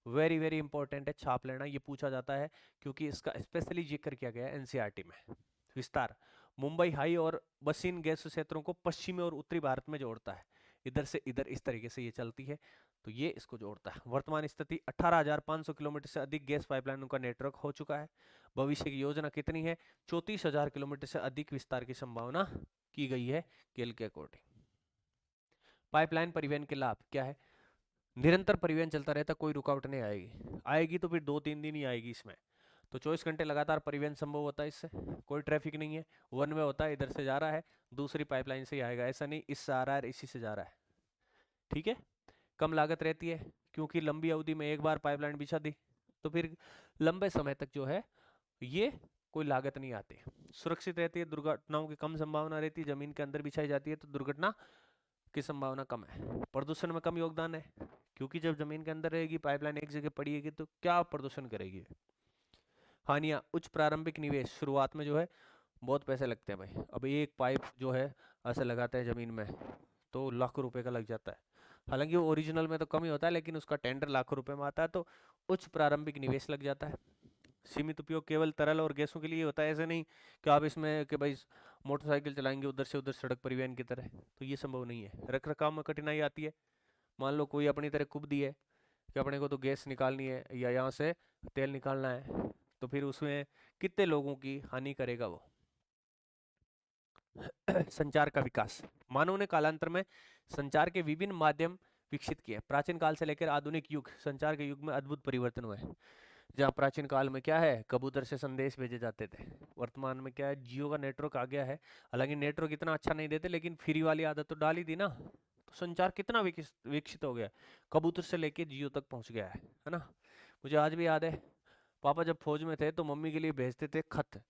वेरी वेरी इंपॉर्टेंट है, छाप लेना, ये पूछा जाता है क्योंकि इसका स्पेशली जिक्र किया गया है एनसीईआरटी में। विस्तार मुंबई हाई और बसिन गैस क्षेत्रों को पश्चिमी और उत्तरी भारत में जोड़ता है। इधर से इधर इस तरीके से ये चलती है, तो ये इसको जोड़ता है। वर्तमान स्थिति 18,500 किलोमीटर से अधिक गैस पाइपलाइनों का नेटवर्क हो चुका है। भविष्य की योजना कितनी है, 34,000 किलोमीटर से अधिक विस्तार की संभावना की गई है केल के अकॉर्डिंग। पाइपलाइन परिवहन के लाभ क्या है, निरंतर परिवहन चलता रहता, कोई रुकावट नहीं आएगी, आएगी तो फिर 2-3 दिन ही आएगी इसमें। तो 24 घंटे लगातार परिवहन संभव होता है इससे, कोई ट्रैफिक नहीं है, वन वे होता है, इधर से जा रहा है दूसरी पाइपलाइन से ही आएगा, ऐसा नहीं इससे आ रहा है इसी से जा रहा है। ठीक है, कम लागत रहती है क्योंकि लंबी अवधि में एक बार पाइपलाइन बिछा दी तो फिर लंबे समय तक जो है ये कोई लागत नहीं आती। सुरक्षित रहती है, दुर्घटनाओं की कम संभावना रहती है, जमीन के अंदर बिछाई जाती है तो दुर्घटना की संभावना कम है। प्रदूषण में कम योगदान है क्योंकि जब जमीन के अंदर रहेगी पाइपलाइन एक जगह पड़ी है तो क्या प्रदूषण करेगी। हानियां, उच्च प्रारंभिक निवेश, शुरुआत में जो है बहुत पैसे लगते हैं भाई। अब एक पाइप जो है ऐसे लगाते हैं जमीन में तो लाखों रुपए का लग जाता है। हालांकि वो ओरिजिनल में तो कम ही होता है लेकिन उसका टेंडर लाखों रुपए में आता है, तो उच्च प्रारंभिक निवेश लग जाता है। सीमित उपयोग केवल तरल और गैसों के लिए होता है, ऐसे नहीं कि आप इसमें कि भाई मोटरसाइकिल चलाएंगे उधर से उधर सड़क परिवहन की तरह, तो ये संभव नहीं है। रख रखाव में कठिनाई आती है। मान लो कोई अपनी तरह कुबदी है कि अपने को तो गैस निकालनी है या यहाँ से तेल निकालना है, तो फिर उसमें कितने लोगों की हानि करेगा वो। संचार का विकास, मानव ने कालांतर में संचार के विभिन्न माध्यम विकसित किए। प्राचीन काल से लेकर आधुनिक युग, संचार के युग में अद्भुत परिवर्तन हुए। जहाँ प्राचीन काल में क्या है, कबूतर से संदेश भेजे जाते थे, वर्तमान में क्या है, जियो का नेटवर्क आ गया है। हालांकि नेटवर्क इतना अच्छा नहीं देते लेकिन फ्री वाली आदत तो डाल ही दी ना, तो संचार कितना विकसित हो गया, कबूतर से लेके जियो तक पहुंच गया है ना। मुझे आज भी याद है, पापा जब फौज में थे तो मम्मी के लिए भेजते थे खत,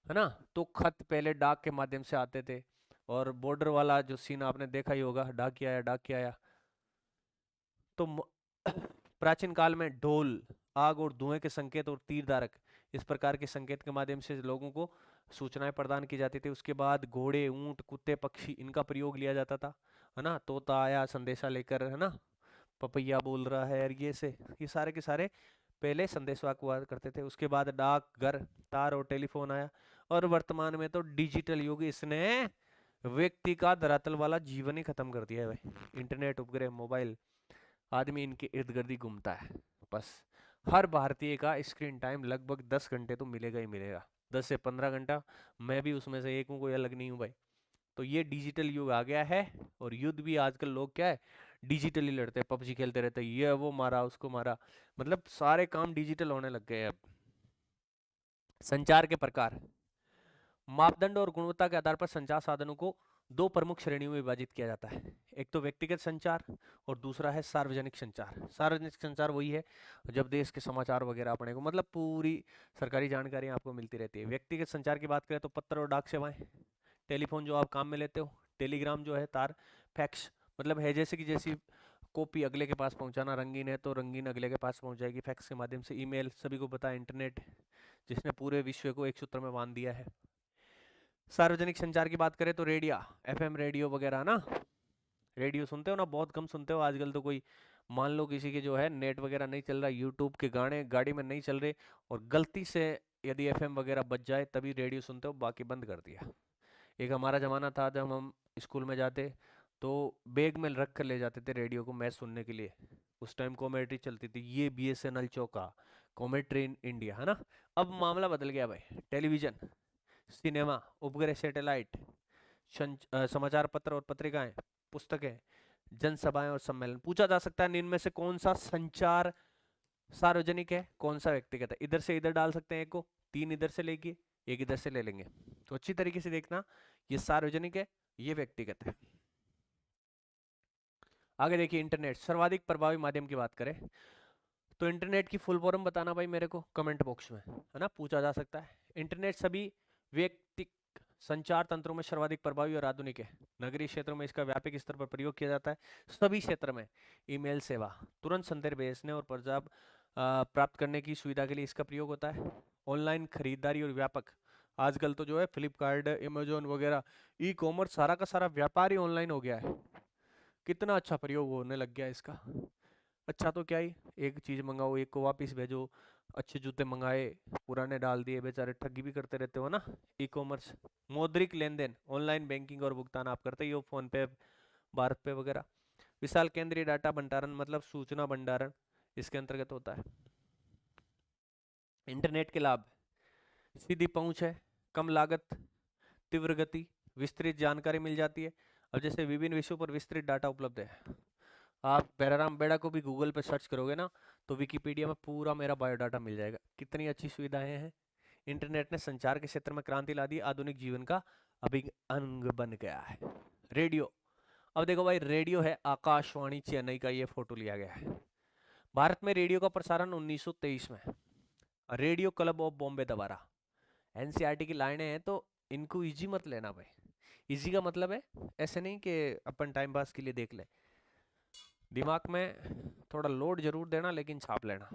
है ना। तो खत पहले डाक के माध्यम से आते थे, और बॉर्डर वाला जो सीन आपने देखा ही होगा, डाकिया आया डाकिया आया। तो प्राचीन काल में ढोल, आग और धुएं के संकेत और तीर धारक, इस प्रकार के संकेत के माध्यम से लोगों को सूचनाएं प्रदान की जाती थी। उसके बाद घोड़े, ऊंट, कुत्ते, पक्षी, इनका प्रयोग लिया जाता था, है ना। तोता आया संदेशा लेकर, है ना, पपैया बोल रहा है, और ये सारे के सारे पहले संदेशवाहक हुआ करते थे। उसके बाद डाक घर, तार और टेलीफोन आया, और वर्तमान में तो डिजिटल युग, इसने व्यक्ति का धरातल वाला जीवन ही खत्म कर दिया है भाई। इंटरनेट, उपग्रह, मोबाइल, आदमी इनके इर्द गिर्द ही घूमता है बस। हर भारतीय का स्क्रीन टाइम लगभग 10 घंटे तो मिलेगा ही मिलेगा, 10 से 15 घंटा। मैं भी उसमें से एक हूँ, कोई अलग नहीं हूँ भाई। तो ये डिजिटल युग आ गया है, और युद्ध भी आजकल लोग क्या है, डिजिटली लड़ते हैं, पबजी खेलते रहते हैं, ये वो मारा उसको मारा, मतलब सारे काम डिजिटल होने लग गए हैं अब। संचार के प्रकार, मापदंड और गुणवत्ता के आधार पर संचार साधनों को दो प्रमुख श्रेणियों में विभाजित किया जाता है। एक तो व्यक्तिगत संचार, और दूसरा है सार्वजनिक संचार। सार्वजनिक संचार वही है जब देश के समाचार वगैरह अपने को, मतलब पूरी सरकारी जानकारी आपको मिलती रहती है। व्यक्तिगत संचार की बात करें तो पत्र और डाक सेवाएं, टेलीफोन जो आप काम में लेते हो, टेलीग्राम जो है तार, फैक्स मतलब है जैसे कि जैसी कॉपी अगले के पास पहुंचाना, रंगीन है तो रंगीन अगले के पास पहुंच जाएगी फैक्स के माध्यम से। ईमेल सभी को पता है, इंटरनेट जिसने पूरे विश्व को एक सूत्र में बांध दिया है। सार्वजनिक संचार की बात करें तो रेडियो, एफएम रेडियो वगैरह ना, रेडियो सुनते हो ना, बहुत कम सुनते हो आजकल तो। कोई मान लो किसी के जो है नेट वगैरह नहीं चल रहा, यूट्यूब के गाने गाड़ी में नहीं चल रहे, और गलती से यदि एफएम वगैरह बज जाए तभी रेडियो सुनते हो, बाकी बंद कर दिया। एक हमारा जमाना था जब हम स्कूल में जाते, तो बैग में रख कर ले जाते थे रेडियो को मैच सुनने के लिए। उस टाइम कॉमेडी चलती थी, ये बीएसएनएल चौका, कॉमेडी इन इंडिया, है ना। अब मामला बदल गया भाई। टेलीविजन, सिनेमा, उपग्रह, सैटेलाइट, समाचार पत्र और पत्रिकाएं, पुस्तकें, जनसभाएं और सम्मेलन। पूछा जा सकता है इनमें से कौन सा संचार सार्वजनिक है, कौन सा व्यक्तिगत है। इधर से इधर डाल सकते हैं एक को, तीन इधर से लेके एक इधर से ले लेंगे। तो अच्छी तरीके से देखना, ये सार्वजनिक है, ये व्यक्तिगत है। आगे देखिए, इंटरनेट सर्वाधिक प्रभावी माध्यम की बात करें तो इंटरनेट की फुल फॉर्म बताना भाई मेरे को कमेंट बॉक्स में, है ना, पूछा जा सकता है। इंटरनेट सभी व्यक्तिक संचार तंत्रों में सर्वाधिक प्रभावी और आधुनिक है। नगरीय क्षेत्रों में इसका व्यापक स्तर पर प्रयोग किया जाता है। सभी क्षेत्र में ईमेल सेवा, तुरंत संदेश भेजने और प्रजाब प्राप्त करने की सुविधा के लिए इसका प्रयोग होता है। ऑनलाइन खरीदारी और व्यापक, आजकल तो जो है फ्लिपकार्ट, अमेजोन वगैरह, ई कॉमर्स, सारा का सारा व्यापार ही ऑनलाइन हो गया है। कितना अच्छा प्रयोग होने लग गया इसका। अच्छा तो क्या ही, एक चीज मंगाओ एक को वापस भेजो, अच्छे जूते मंगाए पुराने डाल दिए, बेचारे ठगी भी करते रहते हो ना। ई कॉमर्स, मौद्रिक लेन देन, ऑनलाइन बैंकिंग और भुगतान आप करते ही हो, फोन पे, भारत पे वगैरह। विशाल केंद्रीय डाटा भंडारण मतलब सूचना भंडारण इसके अंतर्गत होता है। इंटरनेट के लाभ, सीधी पहुंच है, कम लागत, तीव्र गति, विस्तृत जानकारी मिल जाती है। अब जैसे विभिन्न विषयों पर विस्तृत डाटा उपलब्ध है। आप बेराराम बेड़ा को भी गूगल पे सर्च करोगे ना, तो विकिपीडिया में पूरा मेरा बायोडाटा मिल जाएगा। कितनी अच्छी सुविधाएं हैं। इंटरनेट ने संचार के क्षेत्र में क्रांति ला दी, आधुनिक जीवन का अभिन्न अंग बन गया है। रेडियो, अब देखो भाई, रेडियो है आकाशवाणी चेन्नई का, ये फोटो लिया गया है। भारत में रेडियो का प्रसारण 1923 में, रेडियो क्लब ऑफ बॉम्बे द्वारा। एनसीईआरटी की लाइनें हैं तो इनको इजी मत लेना भाई। इजी का मतलब है ऐसे नहीं कि अपन टाइम पास के लिए देख ले, दिमाग में थोड़ा लोड जरूर देना लेकिन छाप लेना।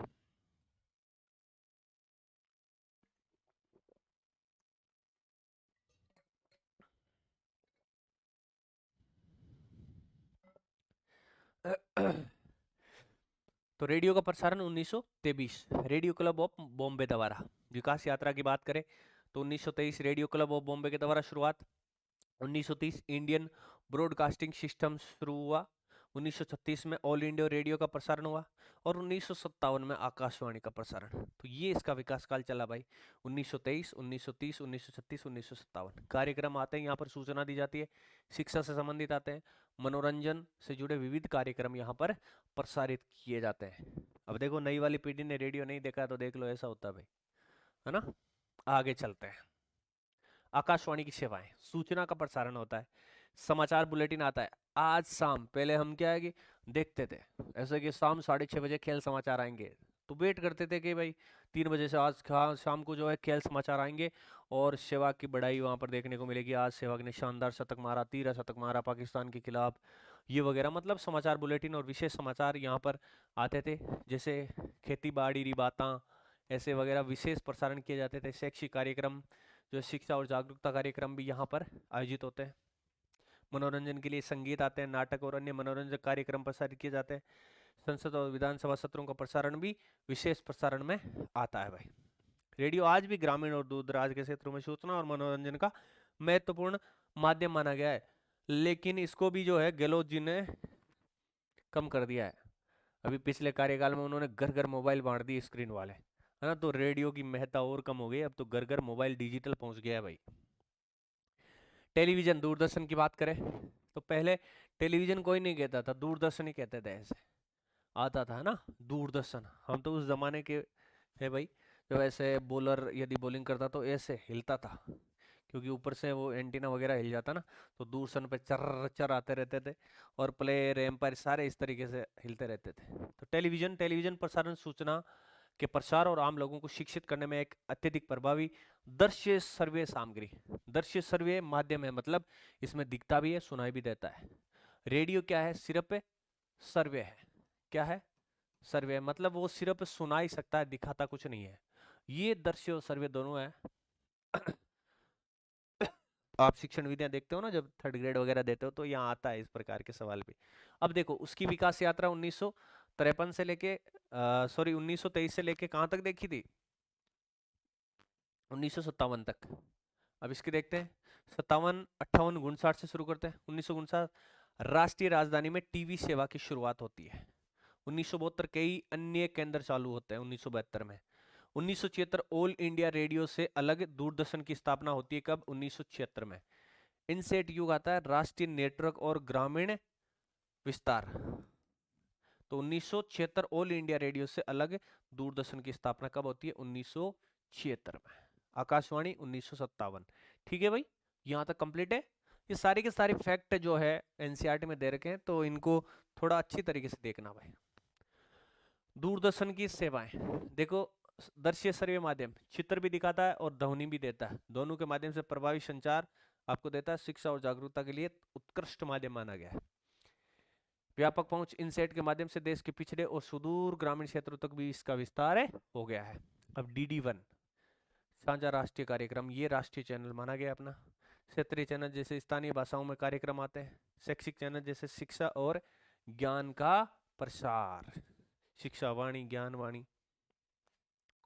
तो रेडियो का प्रसारण 1923, रेडियो क्लब ऑफ बॉम्बे द्वारा। विकास यात्रा की बात करें तो 1923 रेडियो क्लब ऑफ बॉम्बे के द्वारा शुरुआत। 1930 इंडियन ब्रॉडकास्टिंग सिस्टम शुरू हुआ। 1936 में ऑल इंडिया रेडियो का प्रसारण हुआ, और 1957 में आकाशवाणी का प्रसारण। तो ये इसका विकास काल चला भाई, 1923, 1930, 1936, 1957। कार्यक्रम आते हैं यहाँ पर, सूचना दी जाती है, शिक्षा से संबंधित आते हैं, मनोरंजन से जुड़े विविध कार्यक्रम यहाँ पर प्रसारित किए जाते हैं। अब देखो, नई वाली पीढ़ी ने रेडियो नहीं देखा तो देख लो, ऐसा होता है भाई, है ना। आगे चलते हैं। आकाशवाणी की सेवाएं, सूचना का प्रसारण होता है, समाचार बुलेटिन आता है आज शाम। पहले हम क्या है कि देखते थे ऐसे कि शाम 6:30 बजे खेल समाचार आएंगे, तो वेट करते थे कि भाई 3 बजे से आज शाम को जो है खेल समाचार आएंगे और सहवाग की बढ़ाई वहां पर देखने को मिलेगी। आज सहवाग ने शानदार शतक मारा, 13 शतक मारा पाकिस्तान के खिलाफ, ये वगैरह मतलब समाचार बुलेटिन और विशेष समाचार यहाँ पर आते थे। जैसे खेती बाड़ी री बातां ऐसे वगैरह विशेष प्रसारण किए जाते थे। शैक्षिक कार्यक्रम जो शिक्षा और जागरूकता कार्यक्रम भी यहाँ पर आयोजित होते हैं। मनोरंजन के लिए संगीत आते हैं, नाटक और अन्य मनोरंजक कार्यक्रम प्रसारित किए जाते हैं। संसद और विधानसभा सत्रों का प्रसारण भी विशेष प्रसारण में आता है भाई। रेडियो आज भी ग्रामीण और दूर दराज के क्षेत्रों में सूचना और मनोरंजन का महत्वपूर्ण माध्यम माना गया है, लेकिन इसको भी जो है गहलोत जी ने कम कर दिया है। अभी पिछले कार्यकाल में उन्होंने घर घर मोबाइल बांट दिए स्क्रीन वाले, है ना, तो रेडियो की महत्ता और कम हो गई। अब तो घर घर मोबाइल डिजिटल पहुंच गया है भाई। टेलीविजन दूरदर्शन की बात करें तो पहले टेलीविजन कोई नहीं कहता था, दूरदर्शन ही कहते थे। ऐसे आता था ना दूरदर्शन, हम तो उस जमाने के है भाई। जब ऐसे बॉलर यदि बॉलिंग करता तो ऐसे हिलता था, क्योंकि ऊपर से वो एंटीना वगैरह हिल जाता ना, तो दूरदर्शन पे चर चर आते रहते थे और प्लेयर एम्पायर सारे इस तरीके से हिलते रहते थे। तो टेलीविजन टेलीविजन प्रसारण सूचना के प्रसार और आम लोगों को शिक्षित करने में एक अत्यधिक प्रभावी दृश्य सर्वे सामग्री, दृश्य सर्वे माध्यम है, मतलब इसमें दिखता भी है सुनाई भी देता है। रेडियो क्या है, सिर्फ सर्वे है। क्या है, सर्वे, मतलब वो सिर्फ सुना ही सकता है, दिखाता कुछ नहीं है। ये दृश्य और सर्वे दोनों है। आप शिक्षण विद्या देखते हो ना, जब थर्ड ग्रेड वगैरह देते हो तो यहाँ आता है इस प्रकार के सवाल भी। अब देखो उसकी विकास यात्रा 1953 से लेके 1923 से लेके कहाँ तक देखी थी, 1957 तक। अब इसके देखते हैं 57, 58, 59 से शुरू करते हैं। 1959 राष्ट्रीय राजधानी में टीवी सेवा की शुरुआत होती है। 1972 कई अन्य केंद्र चालू होते हैं 1972 में। 1976 ऑल इंडिया रेडियो से अलग दूरदर्शन की स्थापना होती है। कब, 1976 में। इनसेट युग आता है, राष्ट्रीय नेटवर्क और ग्रामीण विस्तार। तो 1976 ऑल इंडिया रेडियो से अलग दूरदर्शन की स्थापना कब होती है, 1976 में। आकाशवाणी 1957। ठीक है भाई, यहाँ तक कंप्लीट है। ये सारे के सारे फैक्ट जो है एनसीईआरटी में दे रखे हैं, तो इनको थोड़ा अच्छी तरीके से देखना भाई। दूरदर्शन की सेवाएं देखो, दृश्य सर्वे माध्यम चित्र भी दिखाता है और ध्वनि भी देता है, दोनों के माध्यम से प्रभावी संचार आपको देता है। शिक्षा और जागरूकता के लिए उत्कृष्ट माध्यम माना गया है। व्यापक पहुंच, इनसेट के माध्यम से देश के पिछड़े और सुदूर ग्रामीण क्षेत्रों तक भी इसका विस्तार हो गया है। अब DD1 साझा राष्ट्रीय कार्यक्रम, ये राष्ट्रीय चैनल माना गया अपना। क्षेत्रीय चैनल जैसे स्थानीय भाषाओं में कार्यक्रम आते हैं। शैक्षिक चैनल जैसे शिक्षा और ज्ञान का प्रसार, शिक्षा वाणी, ज्ञान वाणी।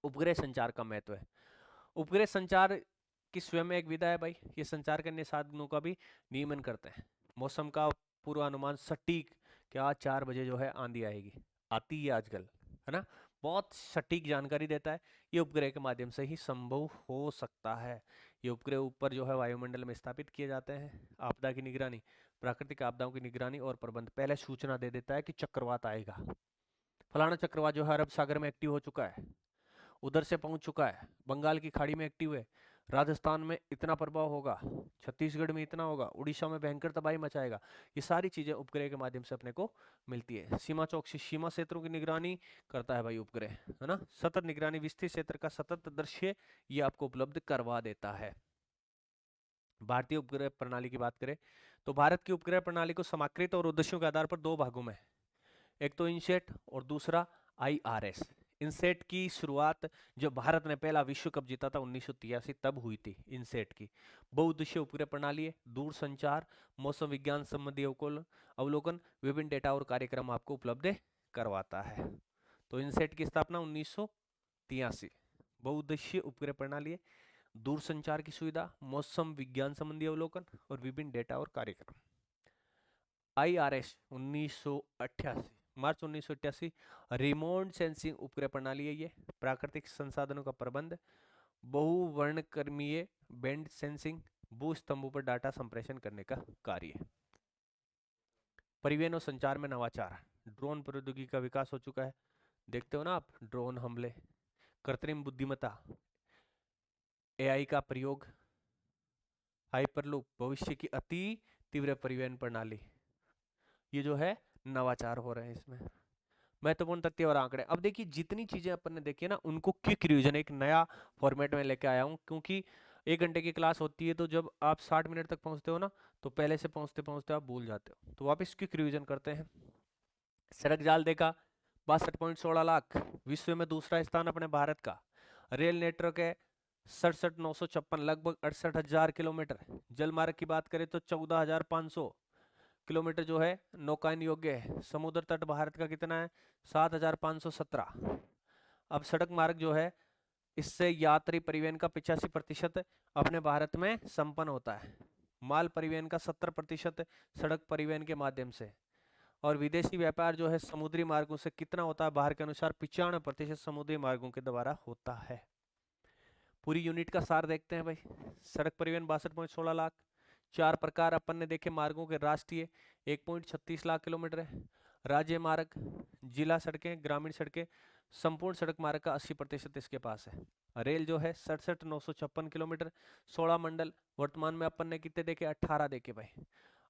उपग्रह संचार का महत्व है। उपग्रह संचार की स्वयं एक विधा है भाई। ये संचार करने साधनों का भी नियमन करते हैं। मौसम का पूर्वानुमान सटीक, कि आज 4 बजे जो है आंधी आएगी, आती है आजकल, है ना, बहुत सटीक जानकारी देता है। ये उपग्रह के माध्यम से ही संभव हो सकता है। ये उपग्रह ऊपर जो है वायुमंडल में स्थापित किए जाते हैं। आपदा की निगरानी, प्राकृतिक आपदाओं की निगरानी और प्रबंध, पहले सूचना दे देता है कि चक्रवात आएगा, फलाना चक्रवात जो है अरब सागर में एक्टिव हो चुका है, उधर से पहुंच चुका है, बंगाल की खाड़ी में एक्टिव है, राजस्थान में इतना प्रभाव होगा, छत्तीसगढ़ में इतना होगा, उड़ीसा में भयंकर तबाही मचाएगा। ये सारी चीजें उपग्रह के माध्यम से अपने को मिलती है। सीमा चौकसी, सीमा क्षेत्रों की निगरानी करता है भाई उपग्रह, है ना। सतत निगरानी, विस्तृत क्षेत्र का सतत दृश्य ये आपको उपलब्ध करवा देता है। भारतीय उपग्रह प्रणाली की बात करें तो भारत की उपग्रह प्रणाली को समाकृत और उद्देश्यों के आधार पर 2 भागों में, एक तो इनसेट और दूसरा IRS। इनसेट की शुरुआत जब भारत ने पहला विश्व कप जीता था 1983, तब हुई थी इनसेट की। बहुउद्देशीय उपग्रह प्रणाली है, दूर संचार, मौसम विज्ञान संबंधी अवलोकन, विभिन्न डेटा और कार्यक्रम आपको उपलब्ध करवाता है। तो इनसेट की स्थापना 1983। बहुउद्देशीय उपग्रह प्रणाली है, दूर संचार की सुविधा, मौसम विज्ञान संबंधी अवलोकन और विभिन्न डेटा और कार्यक्रम। IRS 1988, मार्च 1988, रिमोट सेंसिंग उपग्रह प्रणाली है। ये प्राकृतिक संसाधनों का प्रबंध, बहुवर्णक्रमीय बैंड सेंसिंग, भू स्तंभों पर डाटा संप्रेषण करने का कार्य है। परिवहन और संचार में नवाचार, ड्रोन प्रौद्योगिकी का विकास हो चुका है। देखते हो ना आप, ड्रोन हमले, कृत्रिम बुद्धिमत्ता, AI का प्रयोग, हाइपरलूप, भविष्य की अति तीव्र परिवहन प्रणाली, ये जो है नवाचार हो रहे हैं इसमें। महत्वपूर्ण तथ्य और आंकड़े। अब देखिए जितनी चीजें अपन ने देखी है ना, उनको क्विक रिवीजन एक नया फॉर्मेट में लेके आया हूँ, क्योंकि 1 घंटे की क्लास होती है तो जब आप 60 मिनट तक पहुंचते हो ना, तो पहले से पहुंचते पहुंचते आप भूल जाते हो। तो वापस क्विक रिवीजन करते हैं। सड़क जाल देखा 62.16 लाख, विश्व में दूसरा स्थान अपने भारत का। रेल नेटवर्क है 67,956, लगभग 68,000 किलोमीटर। जल मार्ग की बात करें तो 14,500 किलोमीटर जो है नौकायन योग्य है। समुद्र तट भारत का कितना है? 7,517। अब सड़क मार्ग जो है, इससे यात्री परिवहन का 85% अपने भारत में संपन्न होता है। माल परिवहन का 70% सड़क परिवहन के माध्यम से। और विदेशी व्यापार जो है समुद्री मार्गों से कितना होता है? बाहर के अनुसार 95% समुद्री मार्गों के द्वारा होता है। पूरी यूनिट का सार देखते हैं भाई। सड़क परिवहन 62.16 लाख। 4 प्रकार अपन ने देखे मार्गों के। राष्ट्रीय 1.36 लाख किलोमीटर है। राज्य मार्ग, जिला सड़कें, ग्रामीण सड़कें, संपूर्ण सड़क मार्ग का 80% इसके पास है। रेल जो है 67,956 किलोमीटर। 16 मंडल। वर्तमान में अपन ने कितने देखे? 18 देखे भाई।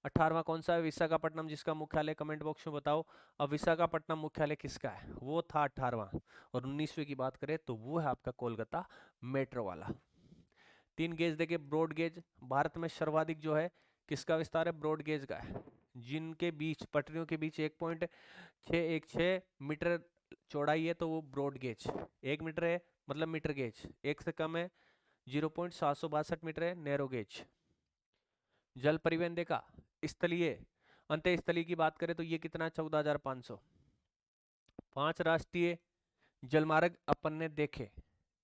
18वां कौन सा है? विशाखापट्टनम, जिसका मुख्यालय कमेंट बॉक्स में बताओ। अब विशाखापट्टनम मुख्यालय किसका है? वो था 18वां। और 19वीं की बात करें तो वो है आपका कोलकाता मेट्रो वाला। 3 गेज देखे। ब्रॉड गेज भारत में सर्वाधिक जो है किसका विस्तार है? ब्रॉड गेज का है, जिनके बीच पटरियों के बीच 1.616 मीटर चौड़ाई है, तो वो ब्रॉड गेज। 1 मीटर है मतलब मीटर गेज। एक से कम है 0.762 मीटर है नैरो गेज। जल परिवहन देखा। स्थलीय, अंतः स्थलीय की बात करें तो ये कितना? 14,500। 5 राष्ट्रीय जलमार्ग अपन ने देखे।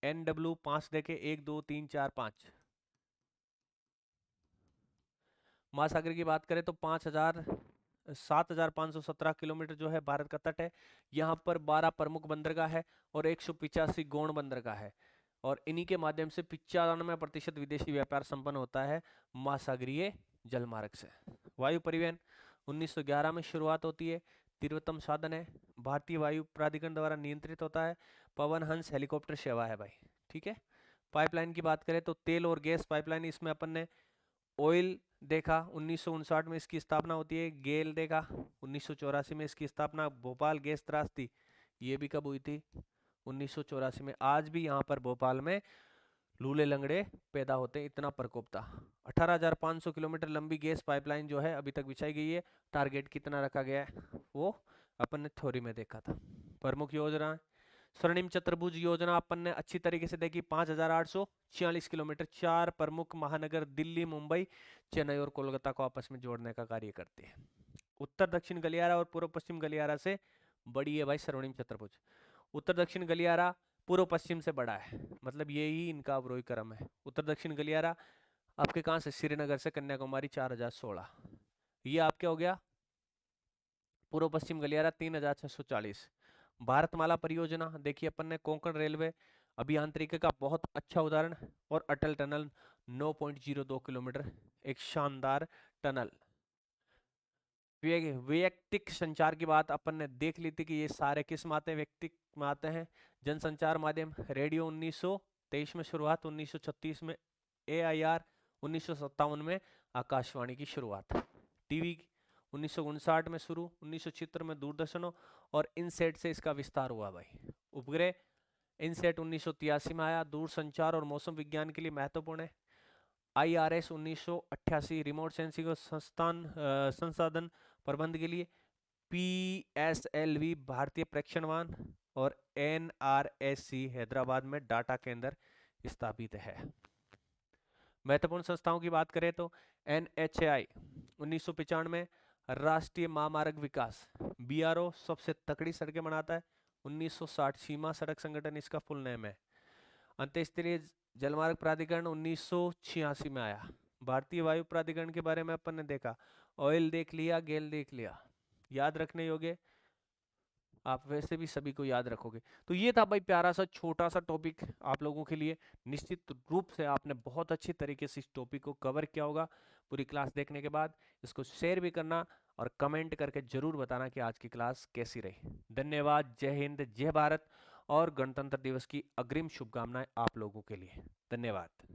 NW 5 देखे, 1 2 3 4 5। महासागर की बात करें तो 7,517 किलोमीटर जो है भारत का तट है। यहाँ पर 12 प्रमुख बंदरगाह है और 185 गौण बंदरगाह है। और इन्हीं के माध्यम से 95% विदेशी व्यापार संपन्न होता है महासागरीय जलमार्ग से। वायु परिवहन 1911 में शुरुआत होती है। तीव्रतम साधन है, भारतीय वायु प्राधिकरण द्वारा नियंत्रित होता है। पवन हंस हेलीकॉप्टर सेवा है भाई, ठीक है। पाइपलाइन की बात करें तो तेल और गैस पाइपलाइन, इसमें अपन ने ऑयल देखा 1959 में इसकी स्थापना होती है। गेल देखा 1984 में इसकी स्थापना। भोपाल गैस त्रासदी, ये भी कब हुई थी? 1984 में। आज भी यहाँ पर भोपाल में लूले लंगड़े पैदा होते हैं, इतना प्रकोप था। 18,500 किलोमीटर लंबी गैस पाइपलाइन जो है अभी तक बिछाई गई है। टारगेट कितना रखा गया है वो अपन ने थ्योरी में देखा था। प्रमुख योजना स्वर्णिम चतुर्भुज योजना अपन ने अच्छी तरीके से देखी। 5,846 किलोमीटर। 4 प्रमुख महानगर दिल्ली, मुंबई, चेन्नई और कोलकाता को आपस में जोड़ने का कार्य करती है। उत्तर दक्षिण गलियारा और पूर्व पश्चिम गलियारा से बड़ी है भाई स्वर्णिम चतुर्भुज। उत्तर दक्षिण गलियारा पूर्व पश्चिम से बड़ा है, मतलब यही इनका अवरोही क्रम है। उत्तर दक्षिण गलियारा आपके कहाँ से? श्रीनगर से कन्याकुमारी 4,016। ये आपके हो गया पूर्व पश्चिम गलियारा 3,640। भारतमाला परियोजना देखिए अपन ने, कोंकण रेलवे अभियांत्रिकी का बहुत अच्छा उदाहरण। और अटल टनल 9.02 किलोमीटर, एक शानदार टनल। वैयक्तिक संचार की बात अपन ने देख ली थी कि ये सारे किस में आते हैं? व्यक्तिक में आते हैं। जनसंचार माध्यम रेडियो 1923 में शुरुआत, 1936 में AIR, 1957 में आकाशवाणी की शुरुआत। टीवी 1959 में शुरू, 1976 में दूरदर्शन और इनसेट से इसका विस्तार हुआ भाई। उपग्रह इनसेट 1983 में आया। दूरसंचार और मौसम विज्ञान के लिए महत्वपूर्ण है। IRS 1988 रिमोट सेंसिंग संसाधन प्रबंध के लिए। PSLV भारतीय प्रेक्षणवान। और NRSC हैदराबाद में डाटा केंद्र स्थापित है। महत्वपूर्ण संस्थाओं की बात करें तो NHAI 1995 राष्ट्रीय महामार्ग विकास। BRO सबसे तकड़ी सड़कें बनाता है। 1960 सीमा सड़क संगठन इसका फुल नेम है। अंतर्राष्ट्रीय जलमार्ग प्राधिकरण 1986 में आया। भारतीय वायु प्राधिकरण के बारे में अपन ने देखा। ऑयल देख लिया, गेल देख लिया, याद रखने योग्य, आप वैसे भी सभी को याद रखोगे। तो ये था भाई प्यारा सा छोटा सा टॉपिक आप लोगों के लिए। निश्चित रूप से आपने बहुत अच्छी तरीके से इस टॉपिक को कवर किया होगा। पूरी क्लास देखने के बाद इसको शेयर भी करना और कमेंट करके जरूर बताना कि आज की क्लास कैसी रही। धन्यवाद। जय हिंद, जय भारत और गणतंत्र दिवस की अग्रिम शुभकामनाएं आप लोगों के लिए। धन्यवाद।